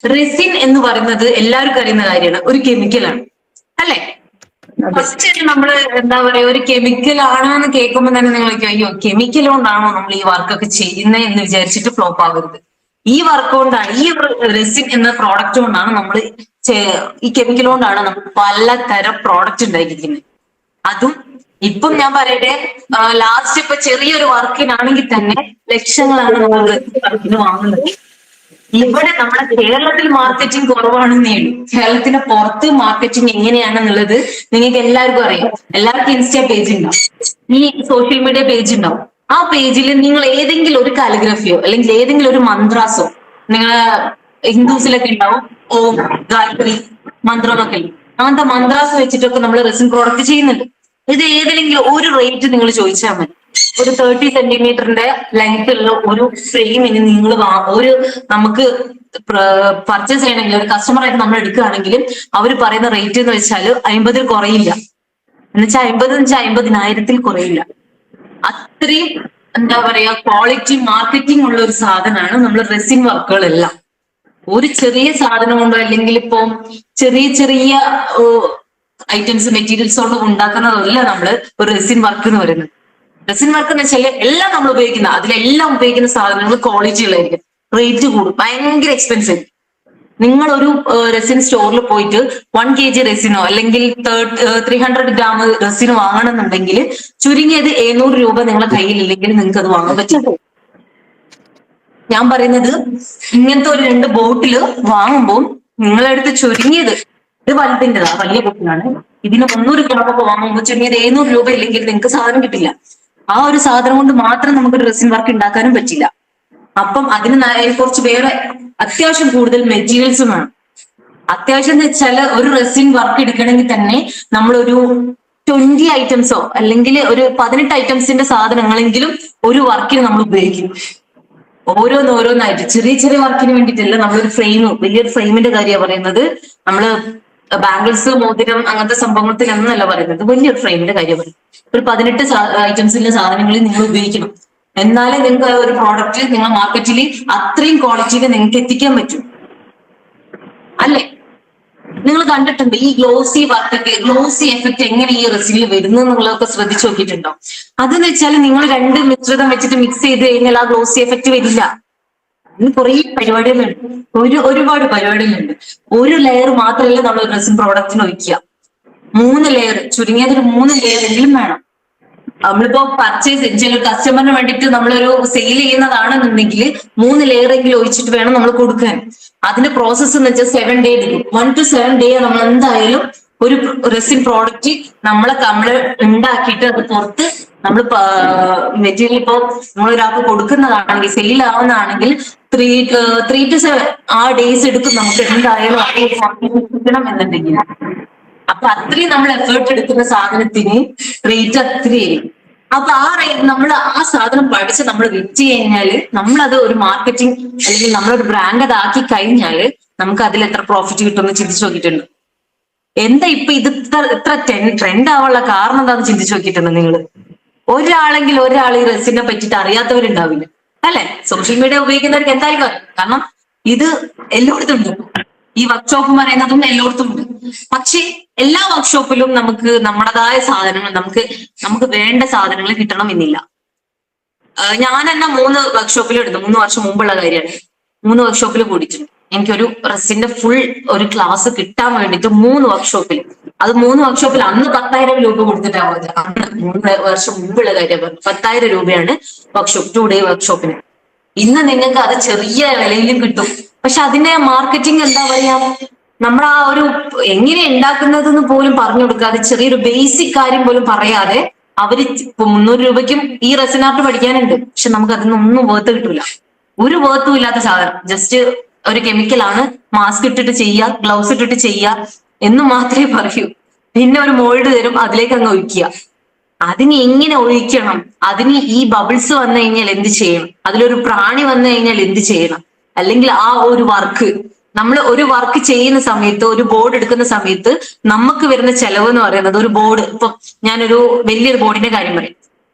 Resin എന്ന് പറയുന്നത് എല്ലാവർക്കും അറിയുന്ന കാര്യമാണ്, ഒരു കെമിക്കലാണ് അല്ലെ? ഫസ്റ്റ് നമ്മൾ എന്താ പറയാ, ഒരു കെമിക്കൽ ആണെന്ന് കേൾക്കുമ്പോൾ തന്നെ നിങ്ങൾ അയ്യോ കെമിക്കൽ കൊണ്ടാണോ നമ്മൾ ഈ വർക്കൊക്കെ ചെയ്യുന്നത് എന്ന് വിചാരിച്ചിട്ട് ഫ്ലോപ്പ് ആകരുത്. ഈ വർക്ക് കൊണ്ടാണ്, ഈ റെസിൻ എന്ന പ്രോഡക്റ്റ് കൊണ്ടാണ് നമ്മൾ ഈ കെമിക്കൽ കൊണ്ടാണ് നമ്മൾ പലതരം പ്രോഡക്റ്റ് ഉണ്ടാക്കിയിരിക്കുന്നത്. അതും ഇപ്പം ഞാൻ പറയട്ടെ, ലാസ്റ്റ് ഇപ്പൊ ചെറിയൊരു വർക്കിനാണെങ്കിൽ തന്നെ ലക്ഷങ്ങളാണ് നമ്മൾ വർക്കിന് വാങ്ങുന്നത്. ഇവിടെ നമ്മുടെ കേരളത്തിൽ മാർക്കറ്റിംഗ് കുറവാണെന്നേ ഉള്ളൂ. കേരളത്തിന് പുറത്ത് മാർക്കറ്റിംഗ് എങ്ങനെയാണെന്നുള്ളത് നിങ്ങൾക്ക് എല്ലാവർക്കും അറിയാം. എല്ലാവർക്കും ഇൻസ്റ്റാ പേജ് ഉണ്ടാവും, ഈ സോഷ്യൽ മീഡിയ പേജ് ഉണ്ടാവും. ആ പേജിൽ നിങ്ങൾ ഏതെങ്കിലും ഒരു കാലിഗ്രഫിയോ അല്ലെങ്കിൽ ഏതെങ്കിലും ഒരു മന്ത്രാസോ, നിങ്ങളെ ഹിന്ദുസിലൊക്കെ ഉണ്ടാവും ഓം, ഗായത്രി മന്ത്രം എന്നൊക്കെ. അങ്ങനത്തെ മന്ത്രാസ് വെച്ചിട്ടൊക്കെ നമ്മൾ റെസിൻ പ്രോഡക്റ്റ് ചെയ്യുന്നുണ്ട്. ഇത് ഏതെങ്കിലും ഒരു റേറ്റ് നിങ്ങൾ ചോദിച്ചാൽ മതി. ഒരു 30 സെന്റിമീറ്ററിന്റെ ലെങ്ത് ഉള്ള ഒരു ഫ്രെയിമിന് നിങ്ങൾ ഒരു നമുക്ക് പർച്ചേസ് ചെയ്യണമെങ്കിൽ, ഒരു കസ്റ്റമർ ആയിട്ട് നമ്മൾ എടുക്കുകയാണെങ്കിൽ അവർ പറയുന്ന റേറ്റ് എന്ന് വെച്ചാൽ 50 കുറയില്ല. എന്നുവെച്ചാൽ 50 എന്ന് വെച്ചാൽ 50,000 കുറയില്ല. അത്രയും എന്താ പറയാ ക്വാളിറ്റി മാർക്കറ്റിംഗ് ഉള്ള ഒരു സാധനമാണ് നമ്മൾ റെസിൻ വർക്കുകളെല്ലാം. ഒരു ചെറിയ സാധനം കൊണ്ടോ അല്ലെങ്കിൽ ഇപ്പം ചെറിയ ചെറിയ ഐറ്റംസ് മെറ്റീരിയൽസ് കൊണ്ട് ഉണ്ടാക്കുന്നതല്ല നമ്മള് ഒരു റെസിൻ വർക്ക് എന്ന് പറയുന്നത്. റെസിൻ വർക്ക് എന്ന് വെച്ചാൽ എല്ലാം നമ്മൾ ഉപയോഗിക്കുന്ന, അതിലെല്ലാം ഉപയോഗിക്കുന്ന സാധനങ്ങൾ ക്വാളിറ്റി ഉള്ളതായിരിക്കും. റേറ്റ് കൂടും, ഭയങ്കര എക്സ്പെൻസീവ്. നിങ്ങൾ ഒരു റെസിൻ സ്റ്റോറിൽ പോയിട്ട് 1 kg റെസിനോ അല്ലെങ്കിൽ 300 ഗ്രാം റെസിനോ വാങ്ങണമെന്നുണ്ടെങ്കിൽ ചുരുങ്ങിയത് 700 രൂപ നിങ്ങളുടെ കയ്യിലില്ലെങ്കിൽ നിങ്ങൾക്ക് അത് വാങ്ങാൻ പറ്റില്ല. ഞാൻ പറയുന്നത് ഇങ്ങനത്തെ ഒരു 2 ബോട്ടില് വാങ്ങുമ്പോൾ നിങ്ങളെടുത്ത് ചുരുങ്ങിയത്, ഇത് വലുതിൻ്റെതാ, വലിയ ബോട്ടിലാണ്, ഇതിന് 300 ഗ്രാം ഒക്കെ വാങ്ങുമ്പോൾ ചുരുങ്ങിയത് 700 രൂപ ഇല്ലെങ്കിൽ നിങ്ങൾക്ക് സാധനം കിട്ടില്ല. ആ ഒരു സാധനം കൊണ്ട് മാത്രം നമുക്കൊരു റെസിൻ വർക്ക് ഉണ്ടാക്കാനും പറ്റില്ല. അപ്പം അതിന് കുറച്ച് വേറെ അത്യാവശ്യം കൂടുതൽ മെറ്റീരിയൽസും വേണം. അത്യാവശ്യം എന്ന് വെച്ചാൽ ഒരു റെസിൻ വർക്ക് എടുക്കണമെങ്കിൽ തന്നെ നമ്മളൊരു 20 ഐറ്റംസോ അല്ലെങ്കിൽ ഒരു 18 ഐറ്റംസിന്റെ സാധനങ്ങളെങ്കിലും ഒരു വർക്കിന് നമ്മൾ ഉപയോഗിക്കും. ഓരോന്നായിട്ട് ചെറിയ ചെറിയ വർക്കിന് വേണ്ടിയിട്ടല്ല. നമ്മളൊരു ഫ്രെയിം, വലിയൊരു ഫ്രെയിമിന്റെ കാര്യമാണ് പറയുന്നത്. നമ്മള് ബാംഗിൾസ്, മോതിരം അങ്ങനത്തെ സംഭവത്തിലൊന്നല്ല പറയുന്നത്, വലിയൊരു ഫ്രെയിമിന്റെ കാര്യം പറയുന്നത്. ഒരു 18 ഐറ്റംസിന്റെ സാധനങ്ങളിൽ നിങ്ങൾ ഉപയോഗിക്കണം. എന്നാലേ നിങ്ങൾക്ക് ഒരു പ്രോഡക്റ്റ് നിങ്ങൾ മാർക്കറ്റിൽ അത്രയും ക്വാളിറ്റിയിൽ നിങ്ങൾക്ക് എത്തിക്കാൻ പറ്റും അല്ലേ? നിങ്ങൾ കണ്ടിട്ടുണ്ട് ഈ ഗ്ലോസി വർക്കൊക്കെ, ഗ്ലോസി എഫക്ട് എങ്ങനെ ഈ റെസിനിൽ വരുന്നു എന്നുള്ളതൊക്കെ ശ്രദ്ധിച്ചു നോക്കിയിട്ടുണ്ടോ? അതെന്ന് വെച്ചാൽ നിങ്ങൾ 2 മിശ്രിതം വെച്ചിട്ട് മിക്സ് ചെയ്ത് കഴിഞ്ഞാൽ ആ ഗ്ലോസി എഫക്ട് വരില്ല. അതിന് കുറേ പരിപാടികളുണ്ട്, ഒരുപാട് പരിപാടികളുണ്ട്. ഒരു ലെയർ മാത്രമല്ല നമ്മൾ റെസിൻ പ്രോഡക്റ്റിന് ഒഴിക്കുക, 3 ലെയർ, ചുരുങ്ങിയത് ഒരു 3 ലെയർ എങ്കിലും വേണം. നമ്മളിപ്പോ പർച്ചേസ് ചില കസ്റ്റമറിന് വേണ്ടിയിട്ട് നമ്മളൊരു സെയിൽ ചെയ്യുന്നതാണെന്നുണ്ടെങ്കിൽ 3 ലെയർ എങ്കിലും ഒഴിച്ചിട്ട് വേണം നമ്മൾ കൊടുക്കാൻ. അതിന്റെ പ്രോസസ്സ് എന്ന് വെച്ചാൽ 7 ഡേ എടുക്കും. 1 to 7 ഡേ നമ്മൾ എന്തായാലും ഒരു റെസിൻ പ്രോഡക്റ്റ് നമ്മള് ഉണ്ടാക്കിയിട്ട് അത് പുറത്ത് നമ്മൾ മെറ്റീരിയൽ ഇപ്പോ നമ്മളൊരാൾക്ക് കൊടുക്കുന്നതാണെങ്കിൽ, സെയിൽ ആവുന്നതാണെങ്കിൽ 3 to 7 ആ ഡേയ്സ് എടുക്കും നമുക്ക് എന്തായാലും കിട്ടണം എന്നുണ്ടെങ്കിൽ. അപ്പൊ അത്രയും നമ്മൾ എഫേർട്ട് എടുക്കുന്ന സാധനത്തിന് റേറ്റ് അത്രയും. അപ്പൊ ആ റേറ്റ് നമ്മൾ ആ സാധനം പഠിച്ച് നമ്മൾ വിറ്റ് കഴിഞ്ഞാല് നമ്മളത് ഒരു മാർക്കറ്റിംഗ് അല്ലെങ്കിൽ നമ്മളൊരു ബ്രാൻഡ് അതാക്കി കഴിഞ്ഞാല് നമുക്ക് അതിൽ എത്ര പ്രോഫിറ്റ് കിട്ടുമെന്ന് ചിന്തിച്ചു നോക്കിയിട്ടുണ്ട്? എന്താ ഇപ്പൊ ഇത് ഇത്ര ട്രെൻഡ് ആവാനുള്ള കാരണം എന്താന്ന് ചിന്തിച്ചു നോക്കിയിട്ടുണ്ട് നിങ്ങൾ? ഒരാൾ ഈ റെസിനെ പറ്റിയിട്ട് അറിയാത്തവരുണ്ടാവില്ല അല്ലെ? സോഷ്യൽ മീഡിയ ഉപയോഗിക്കുന്നവർക്ക് എന്തായാലും അറിയാം. കാരണം ഇത് എല്ലായിടത്തും ഉണ്ട്, ഈ വർക്ക്ഷോപ്പ് പറയുന്നതും എല്ലായിടത്തും ഉണ്ട്. പക്ഷെ എല്ലാ വർക്ക്ഷോപ്പിലും നമുക്ക് നമ്മുടേതായ സാധനങ്ങൾ, നമുക്ക് വേണ്ട സാധനങ്ങൾ കിട്ടണമെന്നില്ല. ഞാൻ തന്നെ 3 വർക്ക്ഷോപ്പിലും എടുത്തു. 3 വർഷം മുമ്പുള്ള കാര്യമാണ്. 3 വർക്ക്ഷോപ്പിൽ കൂടിയിട്ടുണ്ട്. എനിക്കൊരു റെസിന്റെ ഫുൾ ഒരു ക്ലാസ് കിട്ടാൻ വേണ്ടിയിട്ട് 3 വർക്ക്ഷോപ്പിൽ, അത് 3 വർക്ക്ഷോപ്പിൽ അന്ന് 10,000 രൂപ കൊടുത്തിട്ടാവുന്നത്. അന്ന് 3 വർഷം മുമ്പുള്ള കാര്യം, 10,000 രൂപയാണ് വർക്ക്ഷോപ്പ്, 2 ഡേ വർക്ക്ഷോപ്പിന്. ഇന്ന് നിങ്ങൾക്ക് അത് ചെറിയ വിലയിലും കിട്ടും. പക്ഷെ അതിന്റെ മാർക്കറ്റിംഗ് എന്താ പറയാ, നമ്മൾ ആ ഒരു എങ്ങനെ ഉണ്ടാക്കുന്നതെന്ന് പോലും പറഞ്ഞു കൊടുക്കാതെ, ചെറിയൊരു ബേസിക് കാര്യം പോലും പറയാതെ അവര് 300 രൂപയ്ക്കും ഈ റെസിൻ ആർട്ട് പഠിക്കാനുണ്ട്. പക്ഷെ നമുക്ക് അതിനൊന്നും വേർത്ത് കിട്ടൂല, ഒരു വേർത്തും ഇല്ലാത്ത സാധനം. ജസ്റ്റ് ഒരു കെമിക്കലാണ്, മാസ്ക് ഇട്ടിട്ട് ചെയ്യുക, ഗ്ലൗസ് ഇട്ടിട്ട് ചെയ്യുക എന്ന് മാത്രമേ പറയൂ. പിന്നെ ഒരു മോൾഡ് തരും, അതിലേക്ക് അങ്ങ് ഒഴിക്കുക. അതിന് എങ്ങനെ ഒഴിക്കണം, അതിന് ഈ ബബിൾസ് വന്നു കഴിഞ്ഞാൽ എന്ത് ചെയ്യണം, അതിലൊരു പ്രാണി വന്നു കഴിഞ്ഞാൽ എന്ത് ചെയ്യണം, അല്ലെങ്കിൽ ആ ഒരു വർക്ക് നമ്മൾ ഒരു വർക്ക് ചെയ്യുന്ന സമയത്ത്, ഒരു ബോർഡ് എടുക്കുന്ന സമയത്ത് നമുക്ക് വരുന്ന ചെലവ് എന്ന് പറയുന്നത്, ഒരു ബോർഡ്, ഇപ്പൊ ഞാനൊരു വലിയൊരു ബോർഡിന്റെ കാര്യം പറയും.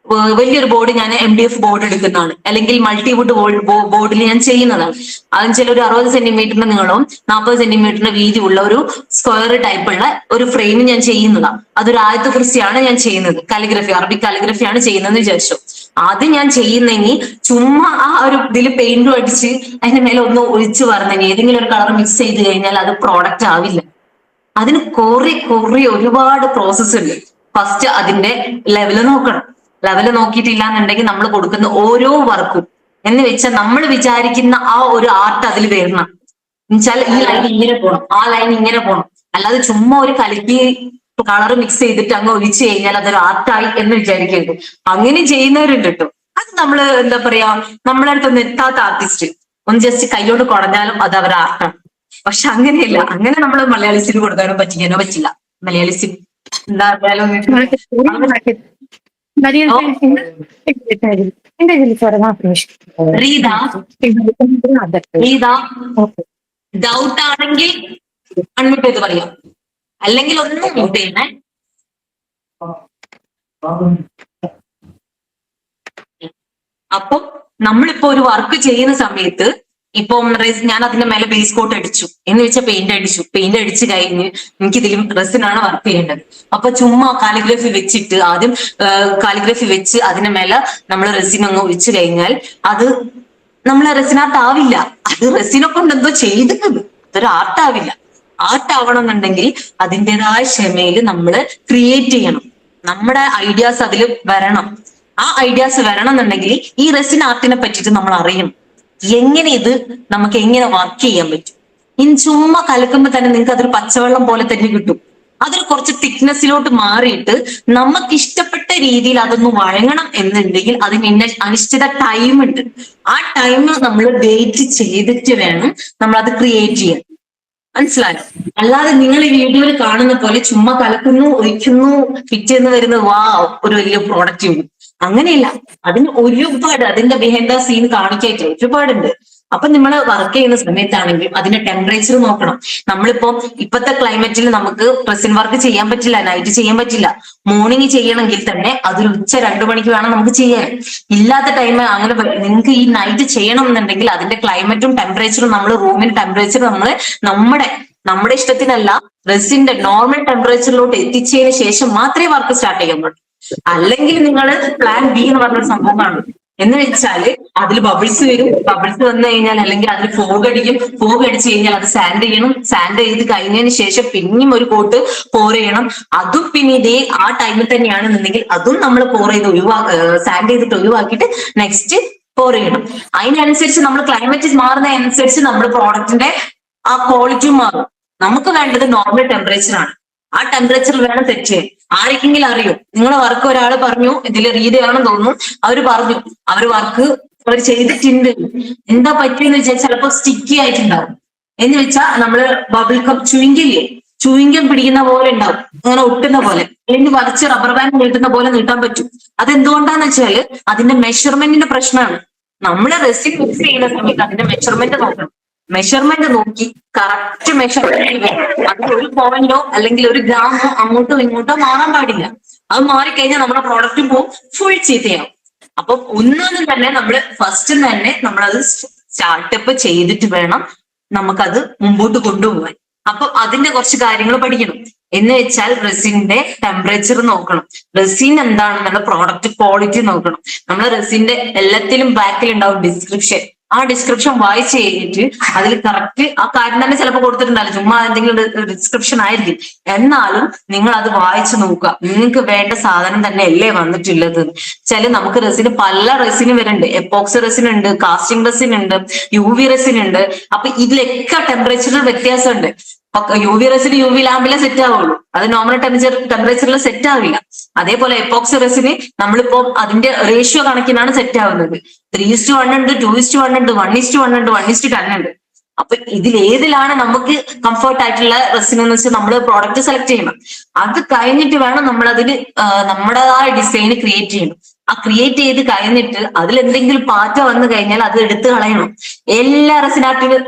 വലിയൊരു ബോർഡ് ഞാൻ MDF ബോർഡ് എടുക്കുന്നതാണ്, അല്ലെങ്കിൽ മൾട്ടിവുഡ് ബോർഡിൽ ഞാൻ ചെയ്യുന്നതാണ്. അതിന് ചില ഒരു 60 സെന്റിമീറ്ററിന്റെ നീളവും 40 സെന്റിമീറ്ററിന്റെ വീതിയുള്ള ഒരു സ്ക്വയർ ടൈപ്പുള്ള ഒരു ഫ്രെയിം ഞാൻ ചെയ്യുന്നതാണ്. അതൊരു ആയത്ത് കുറിച്ചാണ് ഞാൻ ചെയ്യുന്നത്, കാലിഗ്രഫി, അറബിക് കാലിഗ്രഫിയാണ് ചെയ്യുന്നതെന്ന് വിചാരിച്ചു. അത് ഞാൻ ചെയ്യുന്നെങ്കിൽ ചുമ്മാ ആ ഒരു ഇതിൽ പെയിന്റും അടിച്ച് അതിന്റെ മേലെ ഒന്ന് ഒഴിച്ചു പറഞ്ഞെങ്കിൽ ഏതെങ്കിലും ഒരു കളർ മിക്സ് ചെയ്ത് കഴിഞ്ഞാൽ അത് പ്രോഡക്റ്റ് ആവില്ല. അതിന് കുറെ ഒരുപാട് പ്രോസസ്സ് ഉണ്ട്. ഫസ്റ്റ് അതിന്റെ ലെവല് നോക്കണം. ലെവല് നോക്കിയിട്ടില്ല എന്നുണ്ടെങ്കിൽ നമ്മൾ കൊടുക്കുന്ന ഓരോ വർക്കും എന്ന് വെച്ചാൽ നമ്മൾ വിചാരിക്കുന്ന ആ ഒരു ആർട്ട് അതിൽ വരണം. എന്നുവെച്ചാൽ ഈ ലൈൻ ഇങ്ങനെ പോകണം, ആ ലൈൻ ഇങ്ങനെ പോകണം. അല്ലാതെ ചുമ്മാ ഒരു കലക്കി കളർ മിക്സ് ചെയ്തിട്ട് അങ്ങ് ഒഴിച്ചു കഴിഞ്ഞാൽ അതൊരു ആർട്ടായി എന്ന് വിചാരിക്കരുത്. അങ്ങനെ ചെയ്യുന്നവരുണ്ട് കേട്ടോ. അത് നമ്മള് എന്താ പറയാ, നമ്മളെ അടുത്തൊന്നും എത്താത്ത ആർട്ടിസ്റ്റ് ഒന്ന് ജസ്റ്റ് കൈയോട് കുടഞ്ഞാലും അത് അവരുടെ ആർട്ടാണ്. പക്ഷെ അങ്ങനെയല്ല, അങ്ങനെ നമ്മൾ മലയാളിസിന് കൊടുക്കാനോ പറ്റിക്കാനോ പറ്റില്ല. മലയാളിസിന് എന്താ ഡൗട്ട് ആണെങ്കിൽ അൺമ്യൂട്ട് ചെയ്ത് പറയാം, അല്ലെങ്കിൽ ഒന്നും മ്യൂട്ട് ചെയ്യണേ. അപ്പം നമ്മളിപ്പോ ഒരു വർക്ക് ചെയ്യുന്ന സമയത്ത് ഇപ്പം ഞാൻ അതിന്റെ മേലെ ബേസ് കോട്ട് അടിച്ചു എന്ന് വെച്ചാൽ പെയിന്റ് അടിച്ചു കഴിഞ്ഞ് എനിക്ക് ഇതിലും റെസിനാണ് വർക്ക് ചെയ്യേണ്ടത്. അപ്പൊ ചുമ്മാ കാലിഗ്രഫി വെച്ചിട്ട് ആദ്യം കാലിഗ്രഫി വെച്ച് അതിന്റെ മേലെ നമ്മൾ റെസിൻ അങ്ങ് ഒഴിച്ചു കഴിഞ്ഞാൽ അത് നമ്മളെ റെസിനാർട്ട് ആവില്ല. അത് റെസിനെ കൊണ്ട് എന്തോ ചെയ്തിട്ടുണ്ട്, അതൊരു ആർട്ടാവില്ല. ആർട്ടാവണം എന്നുണ്ടെങ്കിൽ അതിൻ്റെതായ ക്ഷമയിൽ നമ്മൾ ക്രിയേറ്റ് ചെയ്യണം. നമ്മുടെ ഐഡിയാസ് അതിൽ വരണം. ആ ഐഡിയാസ് വരണം എന്നുണ്ടെങ്കിൽ ഈ റെസിൻ ആർട്ടിനെ പറ്റിയിട്ട് നമ്മൾ അറിയണം. എങ്ങനെ ഇത് നമുക്ക് എങ്ങനെ വർക്ക് ചെയ്യാൻ പറ്റും. ഇനി ചുമ്മാ കലക്കുമ്പോൾ തന്നെ നിങ്ങൾക്ക് അതൊരു പച്ചവെള്ളം പോലെ തന്നെ കിട്ടും. അതൊരു കുറച്ച് തിക്നെസ്സിലോട്ട് മാറിയിട്ട് നമുക്ക് ഇഷ്ടപ്പെട്ട രീതിയിൽ അതൊന്ന് വഴങ്ങണം എന്നുണ്ടെങ്കിൽ അതിന് അനിശ്ചിത ടൈം ഉണ്ട്. ആ ടൈം നമ്മൾ വെയിറ്റ് ചെയ്തിട്ട് വേണം നമ്മൾ അത് ക്രിയേറ്റ് ചെയ്യാൻ. മനസ്സിലായോ? അല്ലാതെ നിങ്ങൾ ഈ വീഡിയോയിൽ കാണുന്ന പോലെ ചുമ്മാ കലക്കുന്നു, ഒഴിക്കുന്നു, പിറ്റേന്ന് വരുന്നത് വാ ഒരു വലിയ പ്രോഡക്റ്റ് ഉണ്ട്, അങ്ങനെയില്ല. അതിന് ഒരുപാട് അതിന്റെ ബിഹൈൻഡ് ദ സീൻ കാണിക്കായിട്ട് ഒരുപാടുണ്ട്. അപ്പൊ നിങ്ങൾ വർക്ക് ചെയ്യുന്ന സമയത്താണെങ്കിലും അതിന്റെ ടെമ്പറേച്ചർ നോക്കണം. നമ്മളിപ്പോ ഇപ്പോഴത്തെ ക്ലൈമറ്റിൽ നമുക്ക് റെസിൻ വർക്ക് ചെയ്യാൻ പറ്റില്ല, നൈറ്റ് ചെയ്യാൻ പറ്റില്ല. മോർണിംഗ് ചെയ്യണമെങ്കിൽ തന്നെ അതൊരു ഉച്ച 2 മണിക്ക് വേണം നമുക്ക് ചെയ്യാൻ. ഇല്ലാത്ത ടൈം അങ്ങനെ നിങ്ങൾക്ക് ഈ നൈറ്റ് ചെയ്യണം എന്നുണ്ടെങ്കിൽ അതിന്റെ ക്ലൈമറ്റും ടെമ്പറേച്ചറും നമ്മൾ റൂമിന്റെ ടെമ്പറേച്ചർ നമ്മുടെ ഇഷ്ടത്തിനല്ല, റെസിന്റെ നോർമൽ ടെമ്പറേച്ചറിലോട്ട് എത്തിച്ചതിന് ശേഷം മാത്രമേ വർക്ക് സ്റ്റാർട്ട് ചെയ്യാൻ പറ്റൂ. അല്ലെങ്കിൽ നിങ്ങൾ പ്ലാൻ ബി എന്ന് പറഞ്ഞൊരു സംഭവമാണ്. എന്ന് വെച്ചാല് അതിൽ ബബിൾസ് വരും, ബബിൾസ് വന്നു കഴിഞ്ഞാൽ അല്ലെങ്കിൽ അതിൽ ഫോഗ് അടിക്കും, ഫോഗ് അടിച്ചു കഴിഞ്ഞാൽ അത് സാൻഡ് ചെയ്യണം, സാൻഡ് ചെയ്ത് കഴിഞ്ഞതിന് ശേഷം പിന്നെയും ഒരു കോട്ട് പോർ ചെയ്യണം. അതും പിന്നെ ഇതേ ആ ടൈമിൽ തന്നെയാണെന്നുണ്ടെങ്കിൽ അതും നമ്മൾ പോർ ചെയ്ത് സാൻഡ് ചെയ്തിട്ട് ഒഴിവാക്കിയിട്ട് നെക്സ്റ്റ് പോർ ചെയ്യണം. അതിനനുസരിച്ച് നമ്മൾ ക്ലൈമറ്റ് മാറുന്നതനുസരിച്ച് നമ്മുടെ പ്രോഡക്റ്റിന്റെ ആ ക്വാളിറ്റിയും മാറും. നമുക്ക് വേണ്ടത് നോർമൽ ടെമ്പറേച്ചർ ആണ്. ആ ടെമ്പറേച്ചറിൽ വേണം സെറ്റ് ചെയ്യാൻ. ആർക്കെങ്കിലും അറിയോ? നിങ്ങളെ വർക്ക് ഒരാൾ പറഞ്ഞു, ഇതിൽ റീഡ് ആണെന്ന് തോന്നുന്നു, അവർ പറഞ്ഞു അവർ ചെയ്തിട്ടുണ്ട്. എന്താ പറ്റിയെന്ന് വെച്ചാൽ ചിലപ്പോൾ സ്റ്റിക്കി ആയിട്ടുണ്ടാവും. എന്ന് വെച്ചാൽ നമ്മള് ബബിൾ കം ചുയിങ്കം പിടിക്കുന്ന പോലെ ഉണ്ടാവും, അങ്ങനെ ഒട്ടുന്ന പോലെ, അല്ലെങ്കിൽ വരച്ച് റബ്ബർ ബാൻഡ് നീട്ടുന്ന പോലെ നീട്ടാൻ പറ്റും. അതെന്തുകൊണ്ടാന്ന് വെച്ചാല് അതിന്റെ മെഷർമെന്റിന്റെ പ്രശ്നമാണ്. നമ്മൾ റെസിൻ മിക്സ് ചെയ്യുന്ന സമയത്ത് അതിന്റെ മെഷർമെന്റ് നോക്കണം. മെഷർമെന്റ് നോക്കി കറക്റ്റ് മെഷർമെന്റ്, അതിൽ ഒരു പോയിന്റോ അല്ലെങ്കിൽ ഒരു ഗ്രാമോ അങ്ങോട്ടോ ഇങ്ങോട്ടോ മാറാൻ പാടില്ല. അത് മാറിക്കഴിഞ്ഞാൽ നമ്മുടെ പ്രോഡക്റ്റും പോവും, ഫുൾ ചീത്തയാവും. അപ്പൊ ഒന്നും തന്നെ ഫസ്റ്റ് തന്നെ നമ്മളത് സ്റ്റാർട്ടപ്പ് ചെയ്തിട്ട് വേണം നമുക്കത് മുമ്പോട്ട് കൊണ്ടുപോകാൻ. അപ്പൊ അതിന്റെ കുറച്ച് കാര്യങ്ങൾ പഠിക്കണം. എന്ന് വെച്ചാൽ റെസിന്റെ ടെമ്പറേച്ചർ നോക്കണം, റെസിൻ എന്താണെന്നുള്ള പ്രോഡക്റ്റ് ക്വാളിറ്റി നോക്കണം. നമ്മൾ റെസിന്റെ എല്ലാത്തിലും ബാക്കിൽ ഉണ്ടാവും ഡിസ്ക്രിപ്ഷൻ. ആ ഡിസ്ക്രിപ്ഷൻ വായിച്ച് കഴിഞ്ഞിട്ട് അതിൽ കറക്റ്റ് ആ കാര്യം തന്നെ ചിലപ്പോൾ കൊടുത്തിട്ടുണ്ടല്ലോ, ചുമ്മാ എന്തെങ്കിലും ഡിസ്ക്രിപ്ഷൻ ആയിരിക്കും. എന്നാലും നിങ്ങൾ അത് വായിച്ചു നോക്കുക. നിങ്ങൾക്ക് വേണ്ട സാധനം തന്നെ അല്ലേ വന്നിട്ടുള്ളത്. നമുക്ക് റെസിന് പല റെസിന് വരുന്നുണ്ട്. എപ്പോക്സി റെസിൻ ഉണ്ട്, കാസ്റ്റിംഗ് റെസിൻ ഉണ്ട്, UV റെസിൻ ഉണ്ട്. അപ്പൊ ഇതിലൊക്കെ ടെമ്പറേച്ചറിൽ വ്യത്യാസമുണ്ട്. UV റെസിന് UV ലാമ്പിലെ സെറ്റ് ആവുള്ളൂ, അത് നോർമൽ ടെമ്പറേച്ചറിൽ സെറ്റ് ആവില്ല. അതേപോലെ എപ്പോക്സി റെസിന് നമ്മളിപ്പോ അതിന്റെ റേഷ്യോ കണക്കിനാണ് സെറ്റ് ആവുന്നത്. 3:1 ഉണ്ട്, 2:1 ഉണ്ട്, 1:1 ഉണ്ട്, 1:10 ഉണ്ട്. അപ്പൊ ഇതിലേതിലാണ് നമുക്ക് കംഫർട്ട് ആയിട്ടുള്ള റെസിൻ എന്ന് വെച്ചാൽ നമ്മൾ പ്രോഡക്റ്റ് സെലക്ട് ചെയ്യണം. അത് കഴിഞ്ഞിട്ട് വേണം നമ്മൾ അതിന് നമ്മുടേതായ ഡിസൈൻ ക്രിയേറ്റ് ചെയ്യണം. ആ ക്രിയേറ്റ് ചെയ്ത് കഴിഞ്ഞിട്ട് അതിൽ എന്തെങ്കിലും പാറ്റ വന്നു കഴിഞ്ഞാൽ അത് എടുത്തു കളയണം. എല്ലാ റെസിനാർട്ടിലും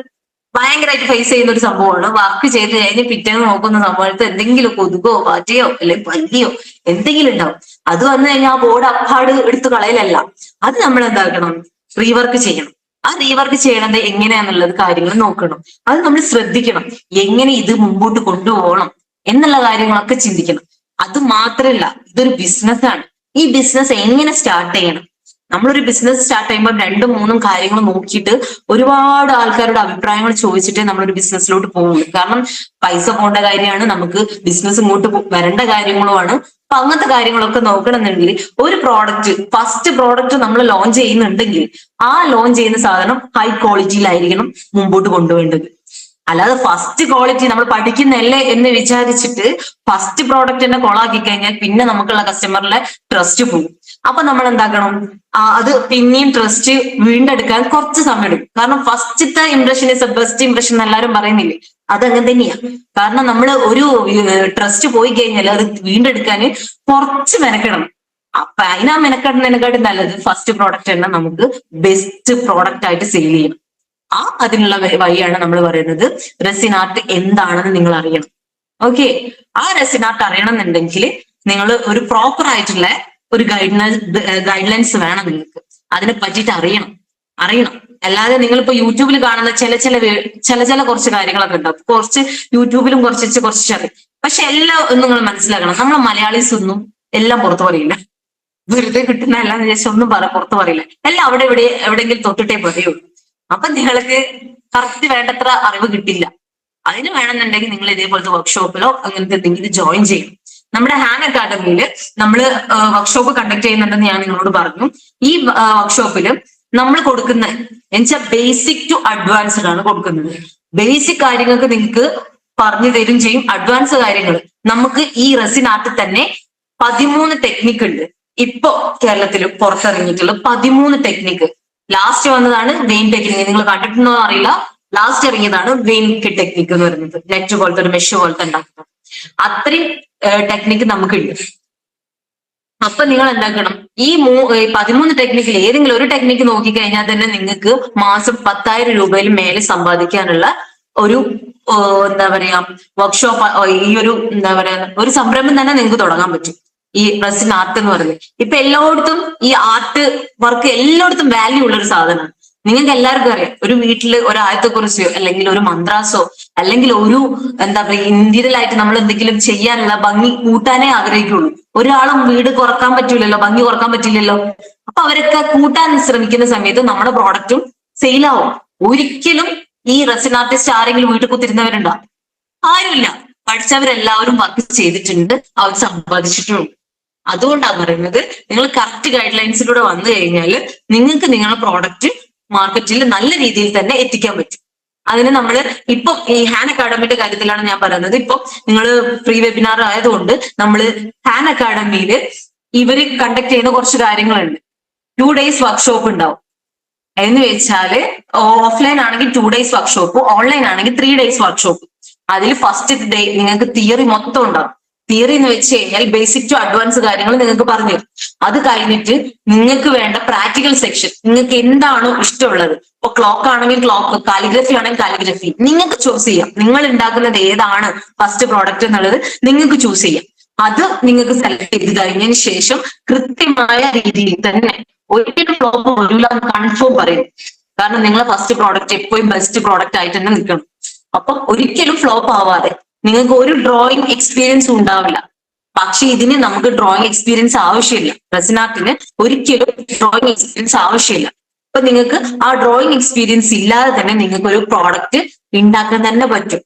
ഭയങ്കരമായിട്ട് ഫേസ് ചെയ്യുന്ന ഒരു സംഭവമാണ്. വർക്ക് ചെയ്ത് കഴിഞ്ഞ് പിറ്റേന്ന് നോക്കുന്ന സമയത്ത് എന്തെങ്കിലും കൊതുകോ പാറ്റയോ അല്ലെങ്കിൽ പല്ലിയോ എന്തെങ്കിലും ഉണ്ടാവും. അത് വന്നു കഴിഞ്ഞാൽ ആ ബോർഡ് അപ്പാട് എടുത്ത് കളയലല്ല, അത് നമ്മൾ എന്താക്കണം, റീവർക്ക് ചെയ്യണം. ആ റീവർക്ക് ചെയ്യണത് എങ്ങനെയാന്നുള്ളത് കാര്യങ്ങൾ നോക്കണം. അത് നമ്മൾ ശ്രദ്ധിക്കണം. എങ്ങനെ ഇത് മുമ്പോട്ട് കൊണ്ടുപോകണം എന്നുള്ള കാര്യങ്ങളൊക്കെ ചിന്തിക്കണം. അത് മാത്രമല്ല, ഇതൊരു ബിസിനസ്സാണ്. ഈ ബിസിനസ് എങ്ങനെ സ്റ്റാർട്ട് ചെയ്യണം? നമ്മളൊരു ബിസിനസ് സ്റ്റാർട്ട് ചെയ്യുമ്പോൾ 2-3 കാര്യങ്ങൾ നോക്കിയിട്ട് ഒരുപാട് ആൾക്കാരുടെ അഭിപ്രായങ്ങൾ ചോദിച്ചിട്ടേ നമ്മളൊരു ബിസിനസ്സിലോട്ട് പോകുള്ളൂ. കാരണം പൈസ പോകേണ്ട കാര്യമാണ്, നമുക്ക് ബിസിനസ് ഇങ്ങോട്ട് വരേണ്ട കാര്യങ്ങളുമാണ്. അപ്പൊ അങ്ങനത്തെ കാര്യങ്ങളൊക്കെ നോക്കണമെന്നുണ്ടെങ്കിൽ ഒരു പ്രോഡക്റ്റ്, ഫസ്റ്റ് പ്രോഡക്റ്റ് നമ്മൾ ലോഞ്ച് ചെയ്യുന്നുണ്ടെങ്കിൽ ആ ലോഞ്ച് ചെയ്യുന്ന സാധനം ഹൈ ക്വാളിറ്റിയിലായിരിക്കണം മുമ്പോട്ട് കൊണ്ടുപോകേണ്ടത്. അല്ലാതെ ഫസ്റ്റ് ക്വാളിറ്റി നമ്മൾ പഠിക്കുന്നല്ലേ എന്ന് വിചാരിച്ചിട്ട് ഫസ്റ്റ് പ്രോഡക്റ്റ് തന്നെ കൊളാക്കി കഴിഞ്ഞാൽ പിന്നെ നമുക്കുള്ള കസ്റ്റമറിലെ ട്രസ്റ്റ് പോകും. അപ്പൊ നമ്മൾ എന്താക്കണം, അത് പിന്നെയും ട്രസ്റ്റ് വീണ്ടെടുക്കാൻ കുറച്ച് സമയം എടുക്കും. കാരണം ഫസ്റ്റത്തെ impression is A best impression എന്ന് എല്ലാവരും പറയുന്നില്ലേ, അതങ്ങനെ തന്നെയാ. കാരണം നമ്മൾ ഒരു ട്രസ്റ്റ് പോയി കഴിഞ്ഞാൽ അത് വീണ്ടെടുക്കാൻ കുറച്ച് മെനക്കെടണം. അപ്പൊ അതിനാ മെനക്കെടുന്നതിനെക്കാട്ടും നല്ലത് ഫസ്റ്റ് പ്രോഡക്റ്റ് തന്നെ നമുക്ക് ബെസ്റ്റ് പ്രോഡക്റ്റ് ആയിട്ട് സെയിൽ ചെയ്യണം. അതിനുള്ള വഴിയാണ് നമ്മൾ പറയുന്നത് റെസിൻ ആർട്ട് എന്താണെന്ന് നിങ്ങൾ അറിയണം. ഓക്കെ, ആ റെസിൻ ആർട്ട് അറിയണം എന്നുണ്ടെങ്കിൽ നിങ്ങൾ ഒരു പ്രോപ്പർ ആയിട്ടുള്ള ഒരു ഗൈഡ്ലൈൻസ് വേണം നിങ്ങൾക്ക്. അതിനെ പറ്റിയിട്ട് അറിയണം. അല്ലാതെ നിങ്ങളിപ്പോ യൂട്യൂബിൽ കാണുന്ന ചില കുറച്ച് കാര്യങ്ങളൊക്കെ ഉണ്ടാവും. കുറച്ച് യൂട്യൂബിലും കുറച്ച് അറിയും. പക്ഷെ എല്ലാം നിങ്ങൾ മനസ്സിലാക്കണം, നമ്മൾ മലയാളീസ് ഒന്നും എല്ലാം പുറത്തു പറയില്ല. വെറുതെ കിട്ടുന്ന എല്ലാം വിചാരിച്ച ഒന്നും പുറത്തു പറയില്ല. എല്ലാം അവിടെ എവിടെയെങ്കിലും തൊട്ടിട്ടേ പറയുള്ളൂ. അപ്പൊ നിങ്ങൾക്ക് കറക്റ്റ് വേണ്ടത്ര അറിവ് കിട്ടില്ല. അതിന് വേണമെന്നുണ്ടെങ്കിൽ നിങ്ങൾ ഇതേപോലത്തെ വർക്ക്ഷോപ്പിലോ അങ്ങനത്തെ എന്തെങ്കിലും ജോയിൻ ചെയ്യും. നമ്മുടെ ഹാൻ അക്കാഡമിയിൽ നമ്മൾ വർക്ക്ഷോപ്പ് കണ്ടക്ട് ചെയ്യുന്നുണ്ടെന്ന് ഞാൻ നിങ്ങളോട് പറഞ്ഞു. ഈ വർക്ക്ഷോപ്പിൽ നമ്മൾ കൊടുക്കുന്ന എന്നുവെച്ചാൽ ബേസിക് ടു അഡ്വാൻസ്ഡ് ആണ് കൊടുക്കുന്നത്. ബേസിക് കാര്യങ്ങൾക്ക് നിങ്ങൾക്ക് പറഞ്ഞു തരും ചെയ്യും. അഡ്വാൻസ് കാര്യങ്ങൾ നമുക്ക് ഈ റെസിൻ ആർട്ടിൽ തന്നെ 13 ടെക്നിക്ക് ഉണ്ട്. ഇപ്പോ കേരളത്തിൽ പുറത്തിറങ്ങിയിട്ടുള്ള 13 ടെക്നിക്ക്. ലാസ്റ്റ് വന്നതാണ് വെയിൻ ടെക്നിക്ക്. നിങ്ങൾ കണ്ടിട്ടുണ്ടോ അറിയില്ല, ലാസ്റ്റ് ഇറങ്ങിയതാണ് വെയിൻ ടെക്നിക്ക് എന്ന് പറയുന്നത്. നെറ്റ് പോലത്തെ ഒരു മെഷ് പോലത്തെ ഉണ്ടാക്കുന്നത്. അത്രയും ടെക്നിക്ക് നമുക്കുണ്ട്. അപ്പൊ നിങ്ങൾ എന്താക്കണം, ഈ 13 ടെക്നിക്കിൽ ഏതെങ്കിലും ഒരു ടെക്നിക്ക് നോക്കിക്കഴിഞ്ഞാൽ തന്നെ നിങ്ങൾക്ക് മാസം 10,000 രൂപയിൽ മേലെ സമ്പാദിക്കാനുള്ള ഒരു എന്താ പറയാ വർക്ക്ഷോപ്പ്, ഈ ഒരു എന്താ പറയാ ഒരു സംരംഭം തന്നെ നിങ്ങൾക്ക് തുടങ്ങാൻ പറ്റും. ഈ റെസിൻ ആർട്ട് എന്ന് പറയുന്നത് ഇപ്പൊ എല്ലായിടത്തും ഈ ആർട്ട് വർക്ക് എല്ലായിടത്തും വാല്യൂ ഉള്ള ഒരു സാധനമാണ്. നിങ്ങൾക്ക് എല്ലാവർക്കും അറിയാം, ഒരു വീട്ടിൽ ഒരു ആയത്തെക്കുറിച്ചോ അല്ലെങ്കിൽ ഒരു മന്ത്രാസോ അല്ലെങ്കിൽ ഒരു എന്താ പറയുക ഇന്ത്യയിലായിട്ട് നമ്മൾ എന്തെങ്കിലും ചെയ്യാനുള്ള ഭംഗി കൂട്ടാനേ ആഗ്രഹിക്കുള്ളൂ. ഒരാളും വീട് കുറക്കാൻ പറ്റൂലല്ലോ, ഭംഗി കുറക്കാൻ പറ്റില്ലല്ലോ. അപ്പൊ അവരൊക്കെ കൂട്ടാൻ ശ്രമിക്കുന്ന സമയത്ത് നമ്മുടെ പ്രോഡക്റ്റും സെയിലാവും. ഒരിക്കലും ഈ റെസിൻ ആർട്ടിസ്റ്റ് ആരെങ്കിലും വീട്ടിൽ കുത്തിരുന്നവരുണ്ടോ? ആരുമില്ല. പഠിച്ചവരെല്ലാവരും വർക്ക് ചെയ്തിട്ടുണ്ട്, അവർ സമ്പാദിച്ചിട്ടുണ്ട്. അതുകൊണ്ടാണ് പറയുന്നത്, നിങ്ങൾ കറക്റ്റ് ഗൈഡ് ലൈൻസിലൂടെ വന്നു കഴിഞ്ഞാൽ നിങ്ങൾക്ക് നിങ്ങളുടെ പ്രോഡക്റ്റ് മാർക്കറ്റിൽ നല്ല രീതിയിൽ തന്നെ എത്തിക്കാൻ പറ്റും. അതിന് നമ്മൾ ഇപ്പൊ ഈ ഹാൻ അക്കാഡമിയുടെ കാര്യത്തിലാണ് ഞാൻ പറയുന്നത്. ഇപ്പൊ നിങ്ങൾ ഫ്രീ വെബിനാർ ആയതുകൊണ്ട് നമ്മൾ ഹാൻ അക്കാഡമിയിൽ ഇവര് കണ്ടക്ട് ചെയ്യുന്ന കുറച്ച് കാര്യങ്ങളുണ്ട്. 2 days വർക്ക്ഷോപ്പ് ഉണ്ടാവും. എന്ന് വെച്ചാല് ഓഫ്ലൈൻ ആണെങ്കിൽ 2 days വർക്ക്ഷോപ്പ്, ഓൺലൈൻ ആണെങ്കിൽ 3 days വർക്ക്ഷോപ്പ്. അതിൽ ഫസ്റ്റ് ഡേ നിങ്ങൾക്ക് തിയറി മൊത്തം ഉണ്ടാവും. തിയറി എന്ന് വെച്ച് കഴിഞ്ഞാൽ ബേസിക് ടു അഡ്വാൻസ് കാര്യങ്ങൾ നിങ്ങൾക്ക് പറഞ്ഞു തരും. അത് കഴിഞ്ഞിട്ട് നിങ്ങൾക്ക് വേണ്ട പ്രാക്ടിക്കൽ സെക്ഷൻ, നിങ്ങൾക്ക് എന്താണോ ഇഷ്ടമുള്ളത്. ഇപ്പൊ ക്ലോക്ക് ആണെങ്കിൽ ക്ലോക്ക്, കാലിഗ്രഫി ആണെങ്കിൽ കാലിഗ്രഫി, നിങ്ങൾക്ക് ചൂസ് ചെയ്യാം. നിങ്ങൾ ഉണ്ടാക്കുന്നത് ഏതാണ് ഫസ്റ്റ് പ്രോഡക്റ്റ് എന്നുള്ളത് നിങ്ങൾക്ക് ചൂസ് ചെയ്യാം. അത് നിങ്ങൾക്ക് സെലക്ട് ചെയ്ത് കഴിഞ്ഞതിന് ശേഷം കൃത്യമായ രീതിയിൽ തന്നെ ഒരിക്കലും ഫ്ലോപ്പ് വരില്ല എന്ന് കൺഫേം പറയും. കാരണം നിങ്ങളെ ഫസ്റ്റ് പ്രോഡക്റ്റ് എപ്പോഴും ബെസ്റ്റ് പ്രോഡക്റ്റ് ആയിട്ട് തന്നെ നിൽക്കണം. അപ്പൊ ഒരിക്കലും ഫ്ലോപ്പ് ആവാതെ നിങ്ങൾക്ക് ഒരു ഡ്രോയിങ് എക്സ്പീരിയൻസ് ഉണ്ടാവില്ല. പക്ഷെ ഇതിന് നമുക്ക് ഡ്രോയിങ് എക്സ്പീരിയൻസ് ആവശ്യമില്ല. റെസിൻ ആർട്ടിന് ഒരിക്കലും ഡ്രോയിങ് എക്സ്പീരിയൻസ് ആവശ്യമില്ല. അപ്പൊ നിങ്ങൾക്ക് ആ ഡ്രോയിങ് എക്സ്പീരിയൻസ് ഇല്ലാതെ തന്നെ നിങ്ങൾക്ക് ഒരു പ്രോഡക്റ്റ് ഉണ്ടാക്കാൻ തന്നെ പറ്റും.